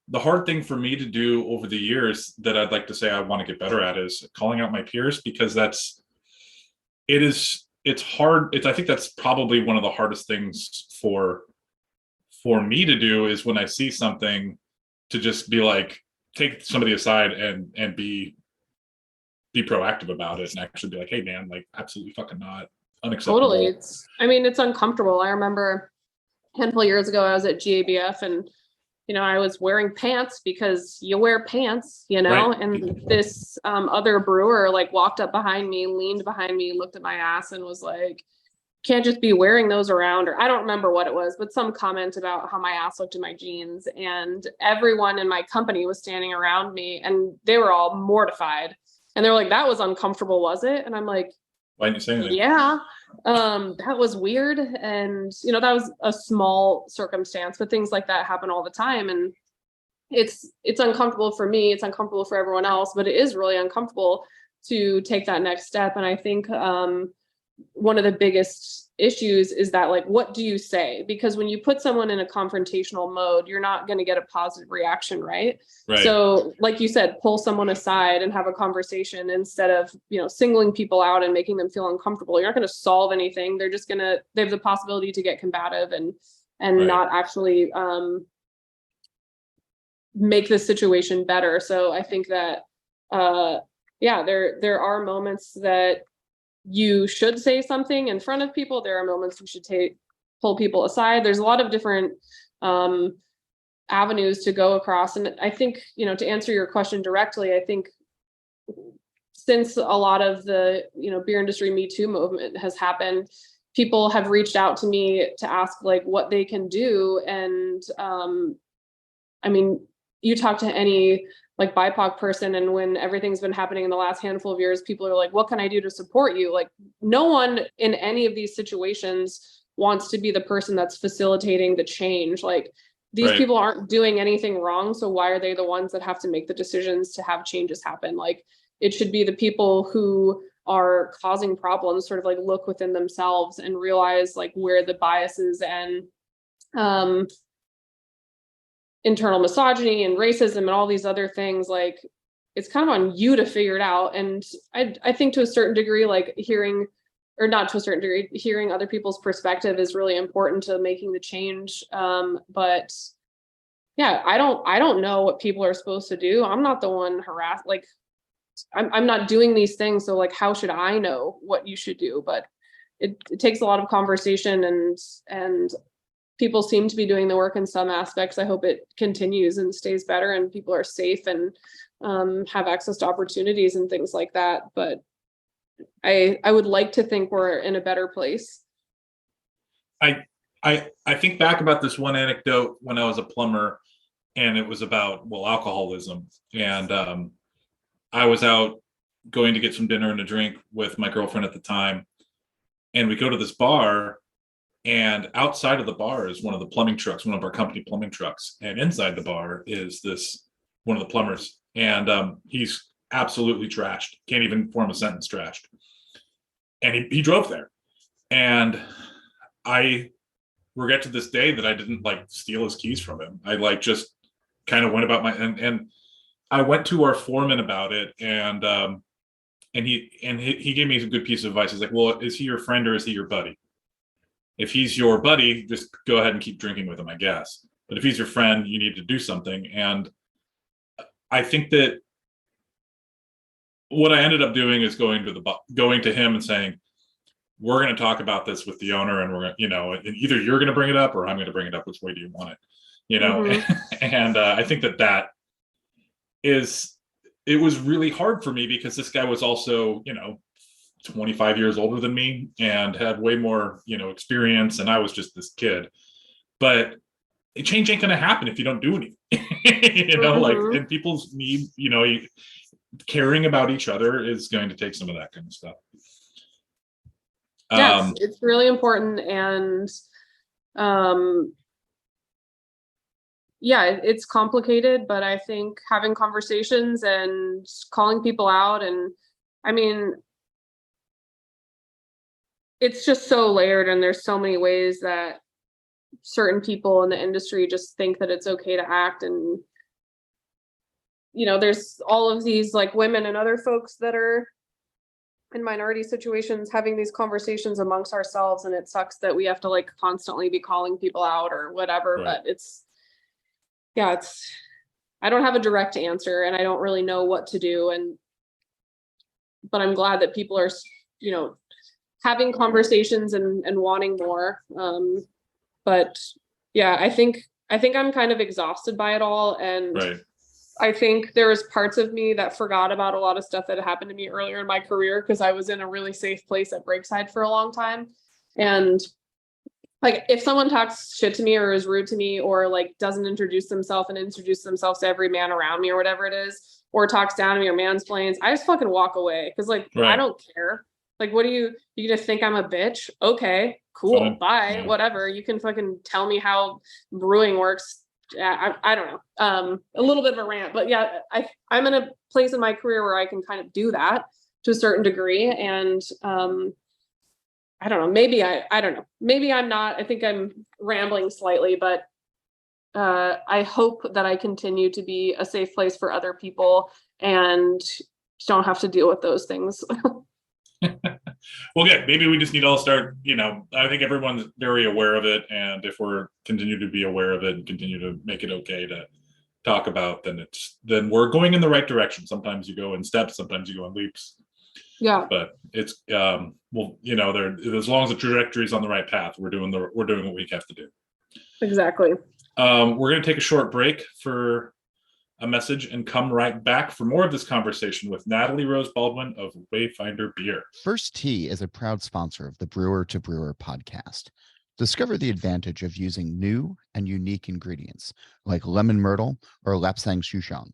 the hard thing for me to do over the years that I'd like to say I want to get better at is calling out my peers, because it's hard. I think that's probably one of the hardest things for me to do, is when I see something to just be like, take somebody aside and be proactive about it and actually be like, hey man, absolutely fucking not, unacceptable. Totally. It's uncomfortable. I remember a handful of years ago, I was at GABF and, I was wearing pants because you wear pants, Right. And this other brewer walked up behind me, leaned behind me, looked at my ass and was like, can't just be wearing those around, or I don't remember what it was, but some comment about how my ass looked in my jeans. And everyone in my company was standing around me and they were all mortified. And they were like, that was uncomfortable, was it? And I'm like, why didn't you say anything? Yeah, that was weird. And, that was a small circumstance, but things like that happen all the time. And it's uncomfortable for me. It's uncomfortable for everyone else, but it is really uncomfortable to take that next step. And I think one of the biggest issues is that what do you say? Because when you put someone in a confrontational mode, you're not going to get a positive reaction, right? So like you said, pull someone aside and have a conversation instead of singling people out and making them feel uncomfortable. You're not going to solve anything. They're just they have the possibility to get combative and not actually make the situation better. So I think that there are moments that you should say something in front of people. There are moments you should pull people aside. There's a lot of different avenues to go across. And I think, to answer your question directly, I think since a lot of the, beer industry Me Too movement has happened, people have reached out to me to ask like what they can do. And I mean, you talk to any like BIPOC person, and when everything's been happening in the last handful of years, people are like, what can I do to support you? Like, no one in any of these situations wants to be the person that's facilitating the change. Like, these people aren't doing anything wrong, so why are they the ones that have to make the decisions to have changes happen? Like, it should be the people who are causing problems sort of like look within themselves and realize like where the biases and internal misogyny and racism and all these other things, like, it's kind of on you to figure it out. And I think to a certain degree, like hearing other people's perspective is really important to making the change. But yeah, I don't know what people are supposed to do. I'm not the one harassed. Like, I'm not doing these things. So like, how should I know what you should do? But it takes a lot of conversation, and people seem to be doing the work in some aspects. I hope it continues and stays better and people are safe and have access to opportunities and things like that. But I would like to think we're in a better place. I think back about this one anecdote when I was a plumber, and it was about, alcoholism. And I was out going to get some dinner and a drink with my girlfriend at the time. And we go to this bar, and outside of the bar is one of the plumbing trucks, one of our company plumbing trucks. And inside the bar is one of the plumbers. And he's absolutely trashed. Can't even form a sentence, trashed. And he drove there. And I regret to this day that I didn't like steal his keys from him. I like just kind of went about and I went to our foreman about it, and he gave me a good piece of advice. He's like, well, is he your friend or is he your buddy? If he's your buddy, just go ahead and keep drinking with him, I guess. But if he's your friend, you need to do something. And I think that what I ended up doing is going to him and saying, we're going to talk about this with the owner, and we're going to, and either you're going to bring it up or I'm going to bring it up. Which way do you want it? And I think that it was really hard for me, because this guy was also, 25 years older than me and had way more, experience. And I was just this kid. But change ain't going to happen if you don't do anything, like, and people's need, caring about each other is going to take some of that kind of stuff. Yes, it's really important. And it's complicated, but I think having conversations and calling people out, and I mean, it's just so layered, and there's so many ways that certain people in the industry just think that it's okay to act. And, there's all of these like women and other folks that are in minority situations having these conversations amongst ourselves. And it sucks that we have to like constantly be calling people out or whatever, but I don't have a direct answer, and I don't really know what to do. But I'm glad that people are, having conversations and wanting more. But yeah, I think I'm kind of exhausted by it all. And I think there was parts of me that forgot about a lot of stuff that had happened to me earlier in my career, because I was in a really safe place at Breakside for a long time. And like, if someone talks shit to me or is rude to me, or like doesn't introduce themselves to every man around me or whatever it is, or talks down to me or mansplains, I just fucking walk away. Cause like, I don't care. Like, what you just think I'm a bitch? Okay, cool. Bye. Yeah. Whatever. You can fucking tell me how brewing works. I don't know. A little bit of a rant, but yeah, I'm in a place in my career where I can kind of do that to a certain degree. And, I don't know, maybe I don't know. Maybe I'm not, I think I'm rambling slightly, but I hope that I continue to be a safe place for other people and don't have to deal with those things. Well, yeah, maybe we just need to all start, I think everyone's very aware of it. And if we're continue to be aware of it and continue to make it okay to talk about, then we're going in the right direction. Sometimes you go in steps, sometimes you go in leaps. Yeah. But it's, as long as the trajectory is on the right path, we're doing what we have to do. Exactly. We're going to take a short break for a message and come right back for more of this conversation with Natalie Rose Baldwin of Wayfinder Beer. First Tea is a proud sponsor of the Brewer to Brewer podcast. Discover the advantage of using new and unique ingredients like lemon myrtle or lapsang souchong.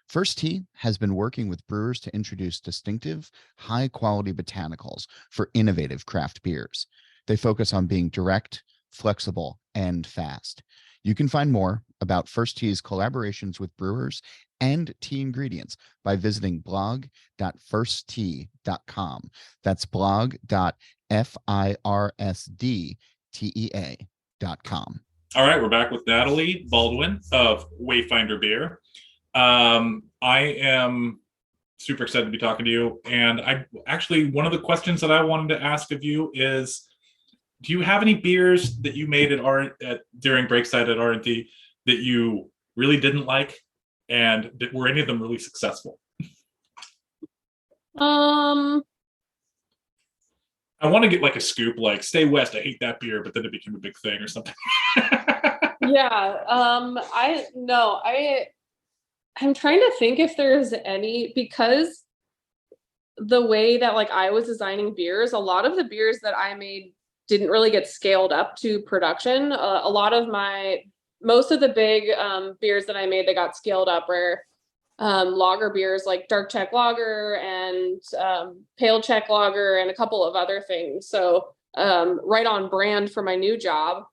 First Tea has been working with brewers to introduce distinctive, high-quality botanicals for innovative craft beers. They focus on being direct, flexible, and fast. You can find more about First Tea's collaborations with brewers and tea ingredients by visiting blog.firsttea.com. That's blog.firsdtea.com. All right, we're back with Natalie Baldwin of Wayfinder Beer. I am super excited to be talking to you. And one of the questions that I wanted to ask of you is, do you have any beers that you made during Breakside at R&D that you really didn't like? And were any of them really successful? Um, I want to get like a scoop, like Stay West, I hate that beer, but then it became a big thing or something. I'm trying to think if there's any, because the way that like I was designing beers, a lot of the beers that I made didn't really get scaled up to production. Most of the big beers that I made that got scaled up were lager beers like Dark Czech Lager and Pale Czech Lager and a couple of other things. So right on brand for my new job.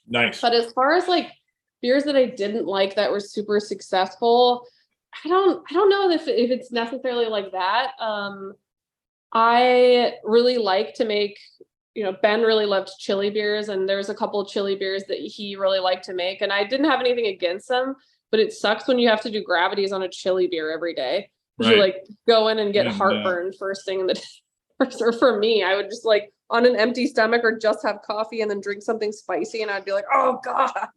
Nice. But as far as like beers that I didn't like that were super successful, I don't know if it's necessarily like that. I really like to make, Ben really loved chili beers, and there was a couple of chili beers that he really liked to make, and I didn't have anything against them, but it sucks when you have to do gravities on a chili beer every day. Right. You like go in and get heartburn first thing in the day. Or for me, I would just like on an empty stomach or just have coffee and then drink something spicy, and I'd be like, oh God.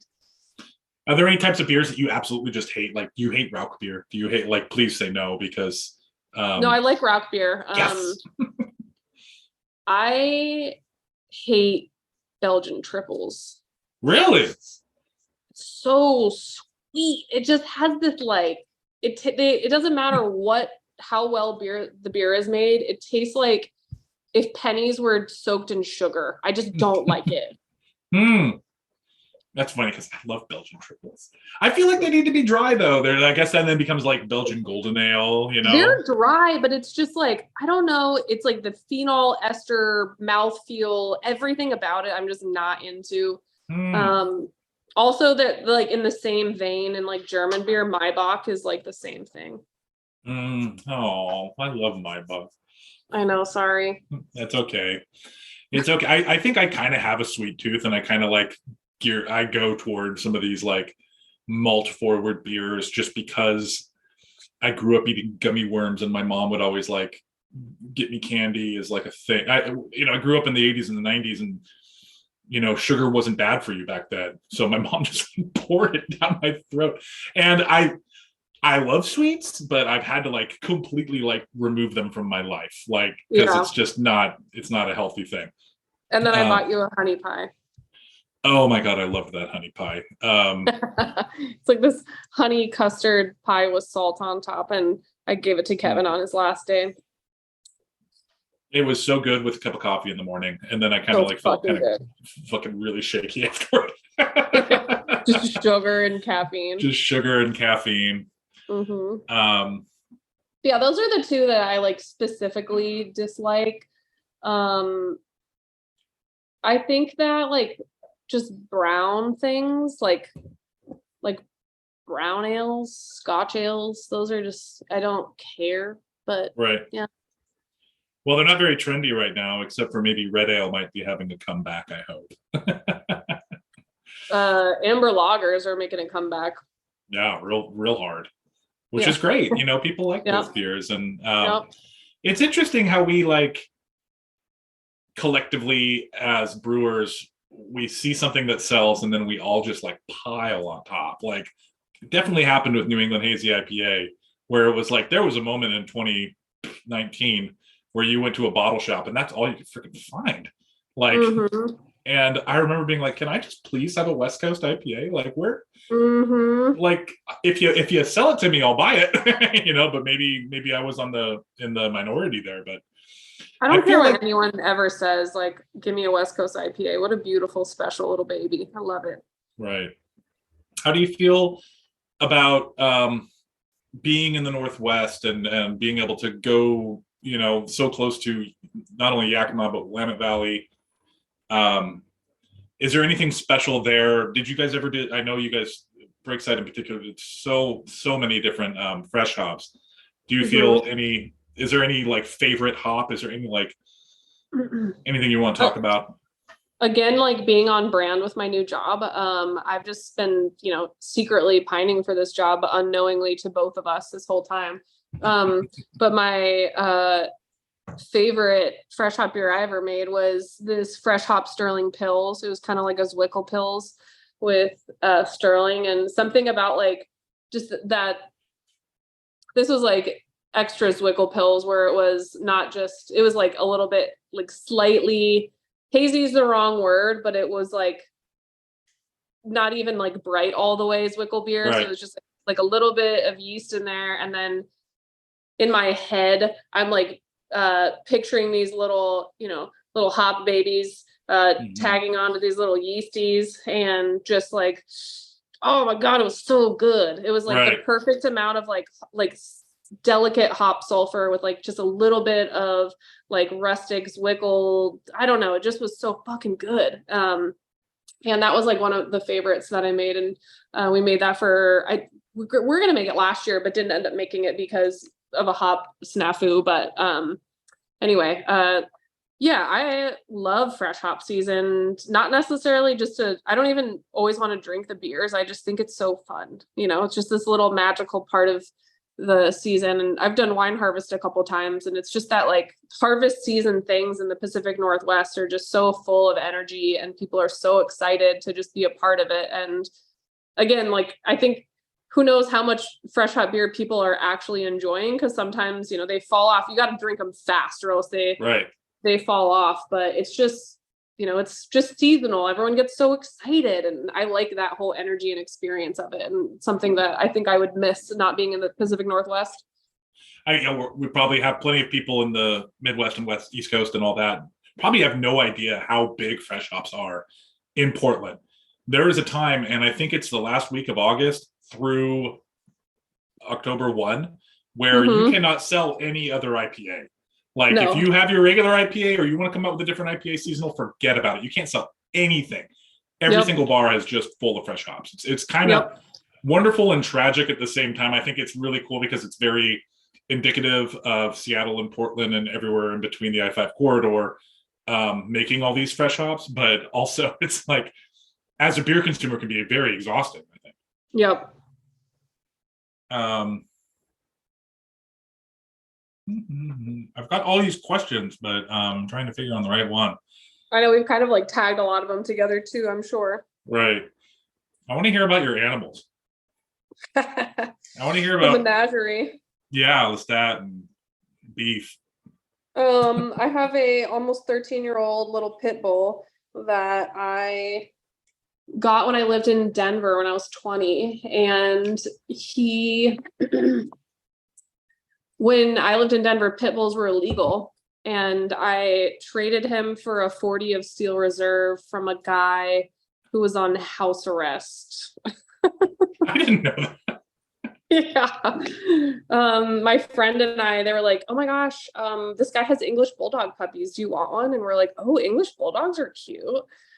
Are there any types of beers that you absolutely just hate? Like, you hate Rauch beer? Do you hate, like, please say no, because... No, I like Rauch beer. Yes. I hate Belgian triples. Really? It's so sweet. It just has this, like... It doesn't matter how well the beer is made. It tastes like if pennies were soaked in sugar. I just don't like it. That's funny because I love Belgian triples. I feel like they need to be dry though. I guess that then becomes like Belgian golden ale, They're dry, but it's just like, I don't know. It's like the phenol ester mouthfeel, everything about it I'm just not into. Also that like in the same vein in like German beer, Maibach is like the same thing. Oh, I love Maibach. I know, sorry. That's okay. It's okay. I think I kind of have a sweet tooth, and I kind of like I go towards some of these like malt forward beers just because I grew up eating gummy worms, and my mom would always like get me candy as like a thing. I grew up in the 80s and the 90s, and sugar wasn't bad for you back then. So my mom just poured it down my throat. And I love sweets, but I've had to like completely like remove them from my life, like because it's just not a healthy thing. And then I bought you a honey pie. Oh my God, I loved that honey pie. It's like this honey custard pie with salt on top, and I gave it to Kevin on his last day. It was so good with a cup of coffee in the morning, and then I kind of felt kind of fucking really shaky afterward. Just sugar and caffeine. Just sugar and caffeine. Mm-hmm. Yeah, those are the two that I like specifically dislike. I think that like just brown things like brown ales, Scotch ales, those are just, I don't care, but right. Yeah. Well, they're not very trendy right now, except for maybe red ale might be having a comeback, I hope. Amber lagers are making a comeback. Yeah, real hard, which is great. People like those beers, and it's interesting how we like collectively as brewers, we see something that sells, and then we all just like pile on top. Like, it definitely happened with New England Hazy IPA, where it was like there was a moment in 2019 where you went to a bottle shop and that's all you could freaking find. Like, And I remember being like, can I just please have a West Coast IPA? Like, where, Mm-hmm. like, if you sell it to me, I'll buy it. But maybe I was in the minority there. But I I don't care feel what like, anyone ever says, like, give me a West Coast IPA. What a beautiful, special little baby. I love it. right. How do you feel about being in the Northwest and being able to go, so close to not only Yakima but Willamette Valley? Is there anything special there? Did you guys ever did? I know you guys, Breakside in particular, did so many different fresh hops. Do you feel any? Is there any like favorite hop? Is there any like anything you want to talk about? Again, like being on brand with my new job. I've just been, secretly pining for this job unknowingly to both of us this whole time. But my favorite fresh hop beer I ever made was this fresh hop Sterling Pils. It was kind of like a Zwickel Pils with Sterling, and something about like just that this was like extra Zwickel Pils, where it was not just, it was like a little bit like slightly hazy is the wrong word, but it was like not even like bright all the way Zwickel beer. Right. So it was just like a little bit of yeast in there. And then in my head, I'm like picturing these little, little hop babies tagging onto these little yeasties, and just like, oh my God, it was so good. It was like the perfect amount of like delicate hop sulfur with like just a little bit of like rustic Zwickel. I don't know. It just was so fucking good. And that was like one of the favorites that I made. And we made that we're going to make it last year, but didn't end up making it because of a hop snafu. But anyway, yeah, I love fresh hop season. Not necessarily I don't even always want to drink the beers. I just think it's so fun. It's just this little magical part of the season. And I've done wine harvest a couple times, and it's just that like harvest season things in the Pacific Northwest are just so full of energy, and people are so excited to just be a part of it. And again, like, I think who knows how much fresh hop beer people are actually enjoying, because sometimes, they fall off. You got to drink them fast or else they fall off. But it's just, it's just seasonal. Everyone gets so excited, and I like that whole energy and experience of it, and something that I think I would miss not being in the Pacific Northwest. We probably have plenty of people in the Midwest and East Coast and all that probably have no idea how big fresh hops are in Portland. There is a time, and I think it's the last week of August through October 1, where you cannot sell any other IPA. Like, if you have your regular IPA or you want to come up with a different IPA seasonal, forget about it. You can't sell anything. Every single bar is just full of fresh hops. It's kind of wonderful and tragic at the same time. I think it's really cool because it's very indicative of Seattle and Portland and everywhere in between the I-5 corridor, making all these fresh hops. But also, it's like, as a beer consumer, can be very exhausting, I think. Yep. I've got all these questions, but I'm trying to figure on the right one. I know we've kind of like tagged a lot of them together too, I'm sure. Right. I want to hear about your animals. I want to hear about the menagerie. Yeah, Lestat and beef. I have a almost 13-year-old little pit bull that I got when I lived in Denver when I was 20, and when I lived in Denver, pit bulls were illegal, and I traded him for a 40 of Steel Reserve from a guy who was on house arrest. I didn't know that. Yeah. My friend and I, they were like, oh my gosh, this guy has English Bulldog puppies. Do you want one? And we're like, oh, English Bulldogs are cute.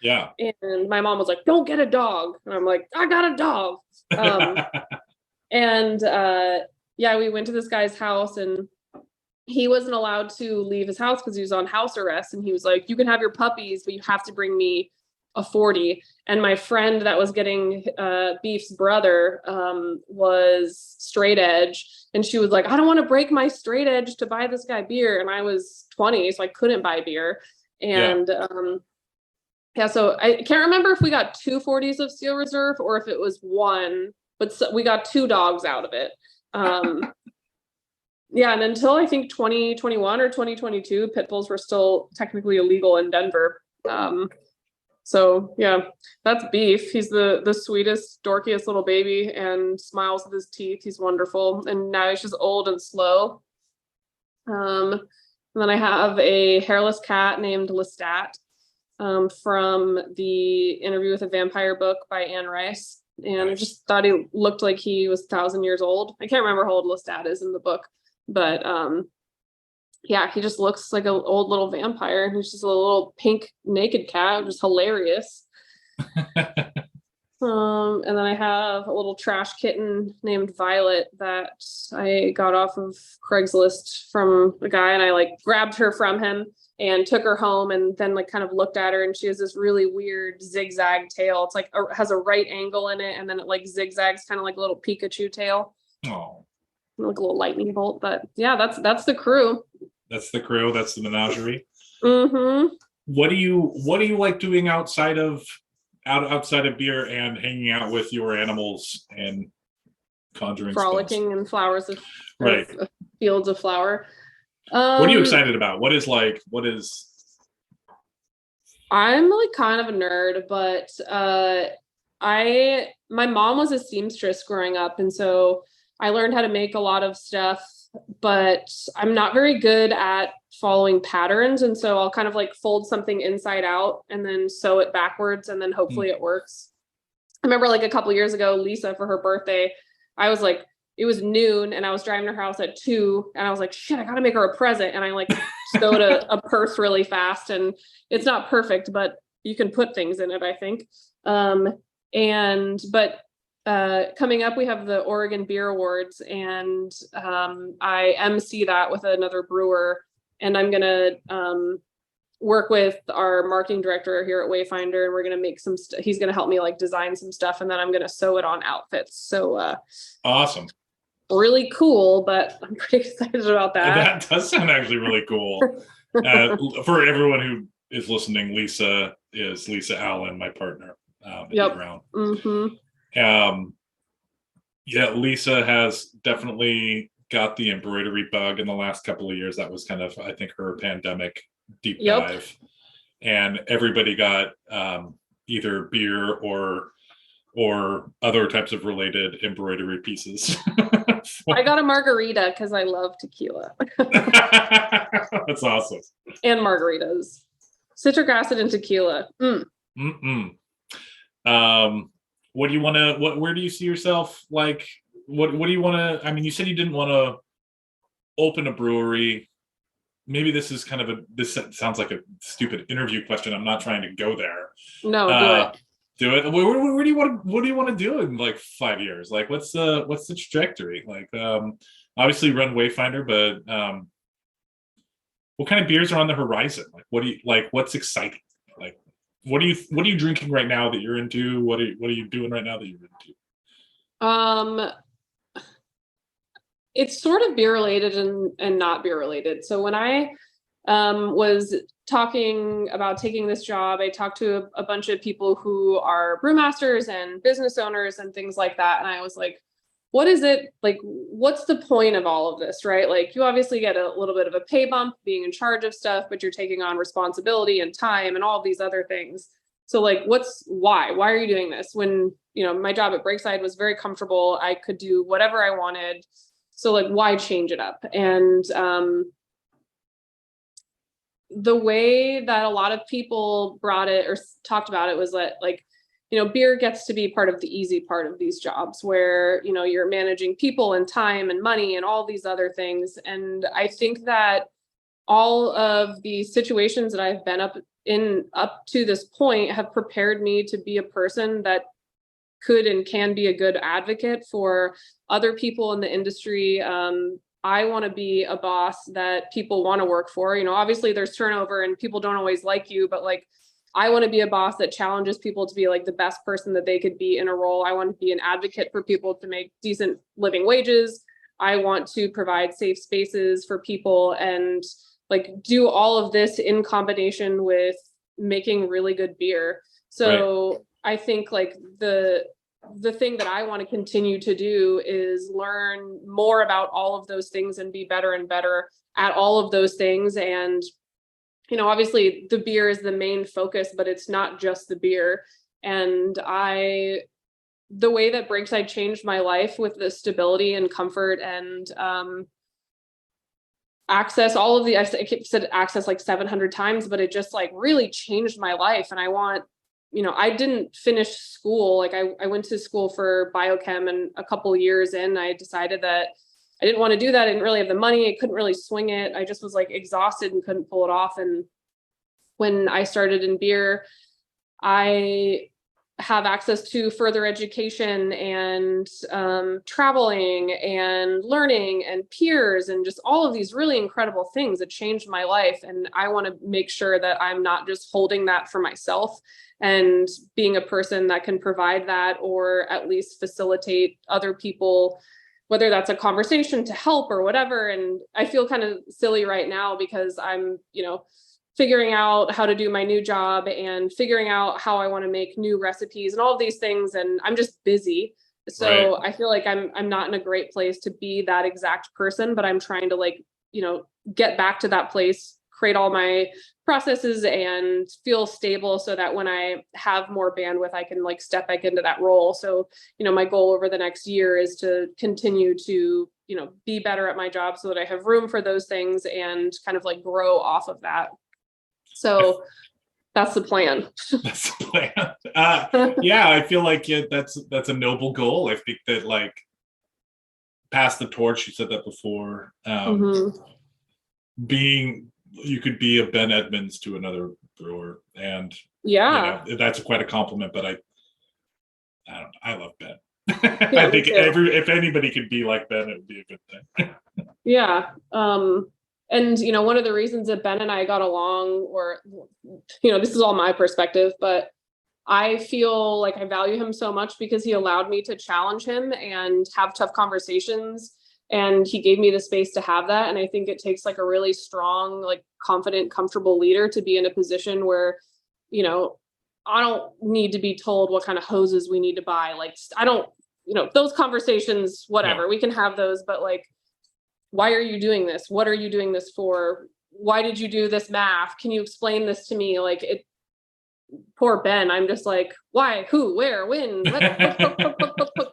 Yeah. And my mom was like, don't get a dog. And I'm like, I got a dog. Yeah, we went to this guy's house, and he wasn't allowed to leave his house because he was on house arrest. And he was like, you can have your puppies, but you have to bring me a 40. And my friend that was getting Beef's brother was straight edge, and she was like, I don't want to break my straight edge to buy this guy beer. And I was 20, so I couldn't buy beer. And so I can't remember if we got 2 40s of Steel Reserve or if it was one, but we got 2 dogs out of it. Yeah, and until I think 2021 or 2022, pit bulls were still technically illegal in Denver. So yeah, that's Beef. He's the sweetest, dorkiest little baby and smiles with his teeth. He's wonderful. And now he's just old and slow. And then I have a hairless cat named Lestat, from the Interview with a Vampire book by Anne Rice. And I just thought he looked like he was 1,000 years old. I can't remember how old Lestat is in the book, but yeah, he just looks like an old little vampire. He's just a little pink naked cat, just hilarious. And then I have a little trash kitten named Violet that I got off of Craigslist from a guy, and I like grabbed her from him and took her home, and then like kind of looked at her, and she has this really weird zigzag tail. It's like has a right angle in it, and then it like zigzags, kind of like a little Pikachu tail. Oh, like a little lightning bolt. But yeah, that's the crew. That's the crew. That's the menagerie. Mm-hmm. What do you like doing outside of beer and hanging out with your animals and conjuring frolicking spells? in flowers of right of fields of flower? What are you excited about? What is I'm like kind of a nerd, but my mom was a seamstress growing up, and so I learned how to make a lot of stuff, but I'm not very good at following patterns. And so I'll kind of like fold something inside out and then sew it backwards, and then hopefully it works. I remember like a couple years ago, Lisa, for her birthday, I was like, it was noon and I was driving to her house at 2, and I was like, shit, I gotta make her a present. And I like sewed a purse really fast, and it's not perfect, but you can put things in it, I think. Coming up, we have the Oregon Beer Awards, and I MC that with another brewer, and I'm gonna work with our marketing director here at Wayfinder, and we're gonna make some he's gonna help me like design some stuff, and then I'm gonna sew it on outfits. So awesome. Really cool, but I'm pretty excited about that. That does sound actually really cool. For everyone who is listening, Lisa is Lisa Allen, my partner. Yep. Mm-hmm. Yeah, Lisa has definitely got the embroidery bug in the last couple of years. That was kind of, I think, her pandemic deep dive. And everybody got either beer or other types of related embroidery pieces. I got a margarita because I love tequila. That's awesome. And margaritas. Citric acid and tequila. What do you want to, where do you see yourself? Like, what do you want to, I mean, you said you didn't want to open a brewery. Maybe this is kind of this sounds like a stupid interview question. I'm not trying to go there. No, do it. What do you want to do in like 5 years? Like, what's the trajectory? Like, obviously run Wayfinder, but what kind of beers are on the horizon? Like, what's exciting? Like, what are you drinking right now that you're into? What are you doing right now that you're into? It's sort of beer related and not beer related. So when I was talking about taking this job, I talked to a bunch of people who are brewmasters and business owners and things like that. And I was like, what is it? Like, what's the point of all of this, right? Like, you obviously get a little bit of a pay bump being in charge of stuff, but you're taking on responsibility and time and all of these other things. So like, why are you doing this? When, my job at Breakside was very comfortable. I could do whatever I wanted. So like, why change it up? And the way that a lot of people brought it or talked about it was that like, beer gets to be part of the easy part of these jobs where, you're managing people and time and money and all these other things. And I think that all of the situations that I've been up to this point have prepared me to be a person that could and can be a good advocate for other people in the industry. I want to be a boss that people want to work for. Obviously there's turnover and people don't always like you, but like, I want to be a boss that challenges people to be like the best person that they could be in a role. I want to be an advocate for people to make decent living wages. I want to provide safe spaces for people and like do all of this in combination with making really good beer. So right. I think like the thing that I want to continue to do is learn more about all of those things and be better and better at all of those things. And obviously the beer is the main focus, but it's not just the beer. And the way that Breakside changed my life with the stability and comfort and access, all of I said access like 700 times, but it just like really changed my life. And I didn't finish school. Like I went to school for biochem, and a couple of years in, I decided that I didn't want to do that. I didn't really have the money. I couldn't really swing it. I just was like exhausted and couldn't pull it off. And when I started in beer, I have access to further education and traveling and learning and peers and just all of these really incredible things that changed my life. And I want to make sure that I'm not just holding that for myself, and being a person that can provide that, or at least facilitate other people, whether that's a conversation to help or whatever. And I feel kind of silly right now because I'm, figuring out how to do my new job and figuring out how I want to make new recipes and all of these things. And I'm just busy. So right. I feel like I'm not in a great place to be that exact person, but I'm trying to get back to that place, create all my processes and feel stable so that when I have more bandwidth, I can step back into that role. So, my goal over the next year is to continue to, be better at my job so that I have room for those things and kind of grow off of that. So that's the plan. That's the plan. Yeah, I feel like that's a noble goal. I think that pass the torch. You said that before. You could be a Ben Edmonds to another brewer, and that's quite a compliment. But I love Ben. Yeah, I think if anybody could be like Ben, it would be a good thing. Yeah. And, one of the reasons that Ben and I got along, or, this is all my perspective, but I feel like I value him so much because he allowed me to challenge him and have tough conversations. And he gave me the space to have that. And I think it takes a really strong, confident, comfortable leader to be in a position where, I don't need to be told what kind of hoses we need to buy. I don't, those conversations, whatever, we can have those, but why are you doing this? What are you doing this for? Why did you do this math? Can you explain this to me? Poor Ben. I'm just why, who, where, when,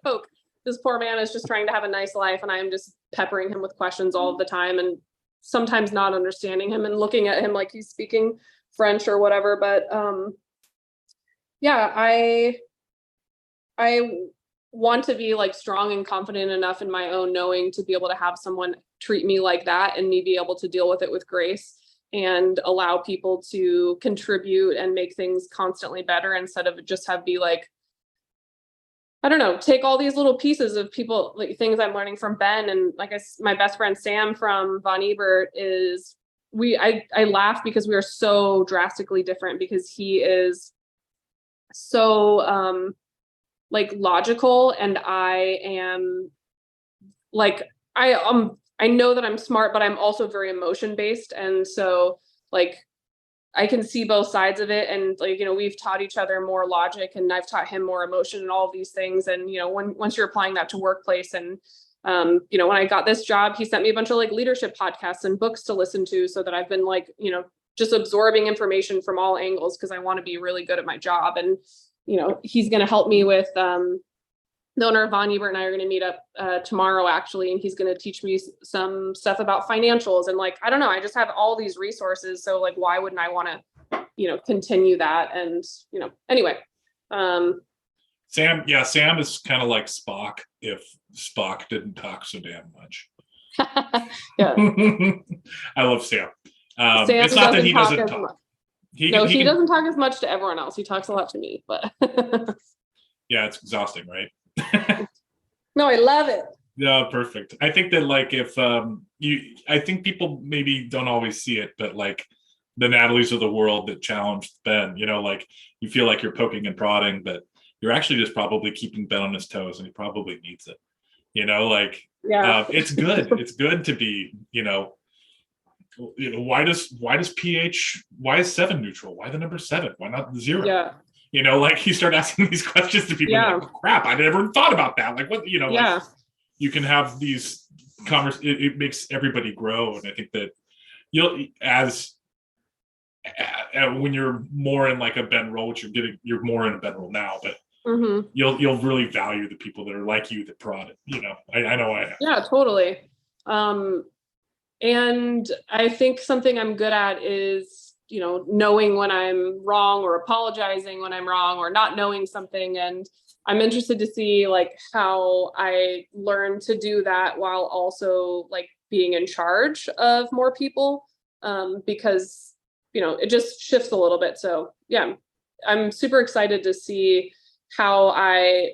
poke. This poor man is just trying to have a nice life. And I'm just peppering him with questions all of the time, and sometimes not understanding him and looking at him like he's speaking French or whatever. But I want to be strong and confident enough in my own knowing to be able to have someone treat me like that and me be able to deal with it with grace and allow people to contribute and make things constantly better, instead of just be I don't know, take all these little pieces of people, things I'm learning from Ben. And my best friend Sam from Von Ebert is, I laugh because we are so drastically different, because he is so logical, and I am I know that I'm smart, but I'm also very emotion based. And so I can see both sides of it. And we've taught each other more logic, and I've taught him more emotion and all of these things. And, once you're applying that to workplace, and, when I got this job, he sent me a bunch of leadership podcasts and books to listen to, so that I've been just absorbing information from all angles, because I want to be really good at my job. And, he's going to help me with, the owner of Von Ebert and I are going to meet up tomorrow, actually, and he's going to teach me some stuff about financials. And I don't know, I just have all these resources. So why wouldn't I want to, continue that? And, anyway. Sam is kind of like Spock, if Spock didn't talk so damn much. Yeah. I love Sam. Sam it's not that he doesn't talk. He doesn't talk as much to everyone else. He talks a lot to me, but yeah, it's exhausting, right? No, I love it. Yeah, perfect. I think that if I think people maybe don't always see it, but the Natalies of the world that challenged Ben, you feel like you're poking and prodding, but you're actually just probably keeping Ben on his toes, and he probably needs it. It's good. It's good to be, why is 7 neutral? Why the number 7? Why not 0? Yeah. You start asking these questions to people, and crap, I never thought about that. What, you can have these it makes everybody grow. And I think that as when you're more in like a bed roll, which you're more in a bed roll now, but Mm-hmm. you'll really value the people that are like you that brought it. I know I have. Yeah, totally. And I think something I'm good at is, knowing when I'm wrong or apologizing when I'm wrong or not knowing something. And I'm interested to see like how I learn to do that while also like being in charge of more people. Because, it just shifts a little bit. So yeah, I'm super excited to see how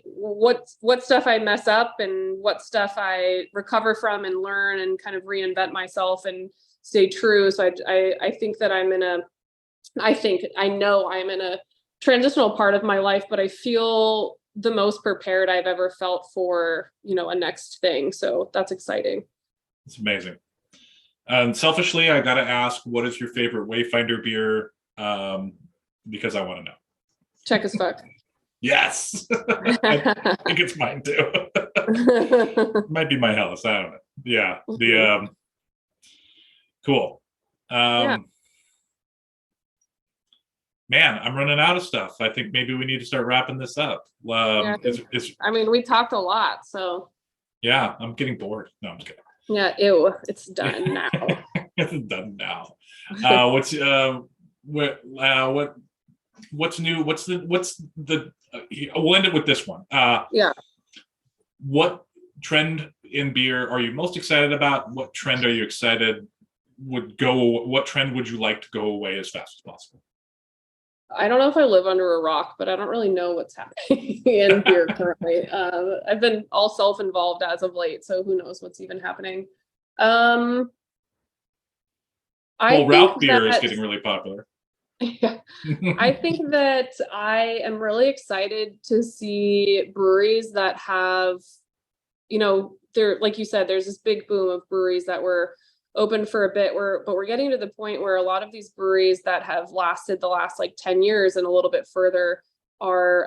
what stuff I mess up and what stuff I recover from and learn and kind of reinvent myself and stay true. So I think that I know I'm in a transitional part of my life, but I feel the most prepared I've ever felt for, a next thing. So that's exciting. It's amazing. Selfishly, I got to ask, what is your favorite Wayfinder beer? Because I want to know. Check as fuck. Yes. I think it's mine too. Might be my Hellas. I don't know. Yeah. Cool. Yeah. Man, I'm running out of stuff. I think maybe we need to start wrapping this up. We talked a lot, so. Yeah, I'm getting bored. No, I'm just kidding. Yeah, ew, it's done now. It's done now. What's new? We'll end it with this one. Yeah. What trend in beer are you most excited about? What trend are you excited what trend would you like to go away as fast as possible? I don't know if I live under a rock, but I don't really know what's happening in beer currently. I've been all self-involved as of late, so who knows what's even happening. Rauch beer is getting really popular. Yeah. I think that I am really excited to see breweries that have, there, like you said, there's this big boom of breweries that were open for a bit, but we're getting to the point where a lot of these breweries that have lasted the last like 10 years and a little bit further are,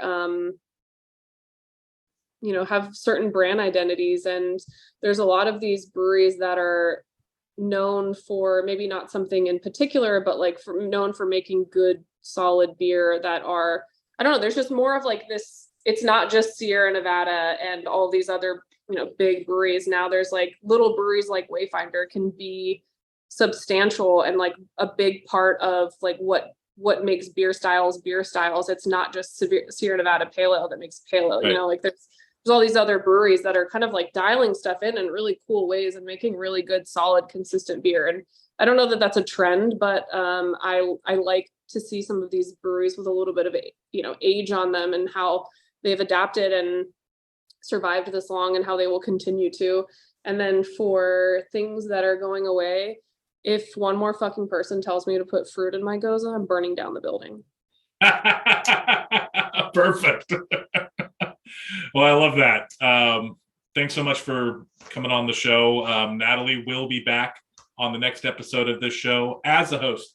have certain brand identities. And there's a lot of these breweries that are known for maybe not something in particular, but like known for making good, solid beer that are, I don't know, there's just more of like this, it's not just Sierra Nevada and all these other, big breweries. Now there's like little breweries like Wayfinder can be substantial and like a big part of like what makes beer styles. It's not just Sierra Nevada Pale Ale that makes Pale Ale, right. Like there's all these other breweries that are kind of like dialing stuff in really cool ways and making really good, solid, consistent beer. And I don't know that that's a trend, but I like to see some of these breweries with a little bit of age on them and how they've adapted and survived this long and how they will continue to. And then for things that are going away, if one more fucking person tells me to put fruit in my Gose, I'm burning down the building. Perfect. Well, I love that. Thanks so much for coming on the show. Natalie will be back on the next episode of this show as a host,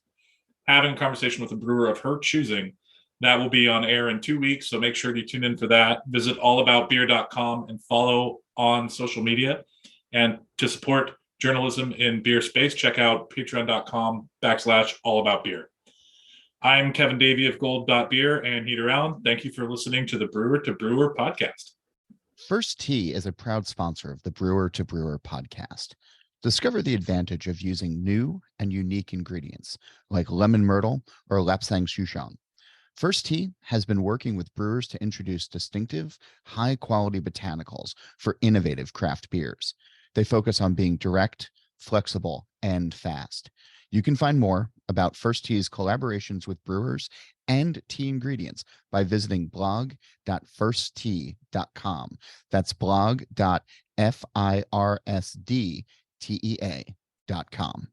having a conversation with a brewer of her choosing. That will be on air in 2 weeks, so make sure to tune in for that. Visit allaboutbeer.com and follow on social media. And to support journalism in beer space, check out patreon.com/allaboutbeer. I'm Kevin Davey of Gold.Beer and Heat Around. Thank you for listening to the Brewer to Brewer podcast. First Tea is a proud sponsor of the Brewer to Brewer podcast. Discover the advantage of using new and unique ingredients like lemon myrtle or Lapsang Souchong. First Tea has been working with brewers to introduce distinctive, high-quality botanicals for innovative craft beers. They focus on being direct, flexible, and fast. You can find more about First Tea's collaborations with brewers and tea ingredients by visiting blog.firsttea.com. That's blog.firsttea.com.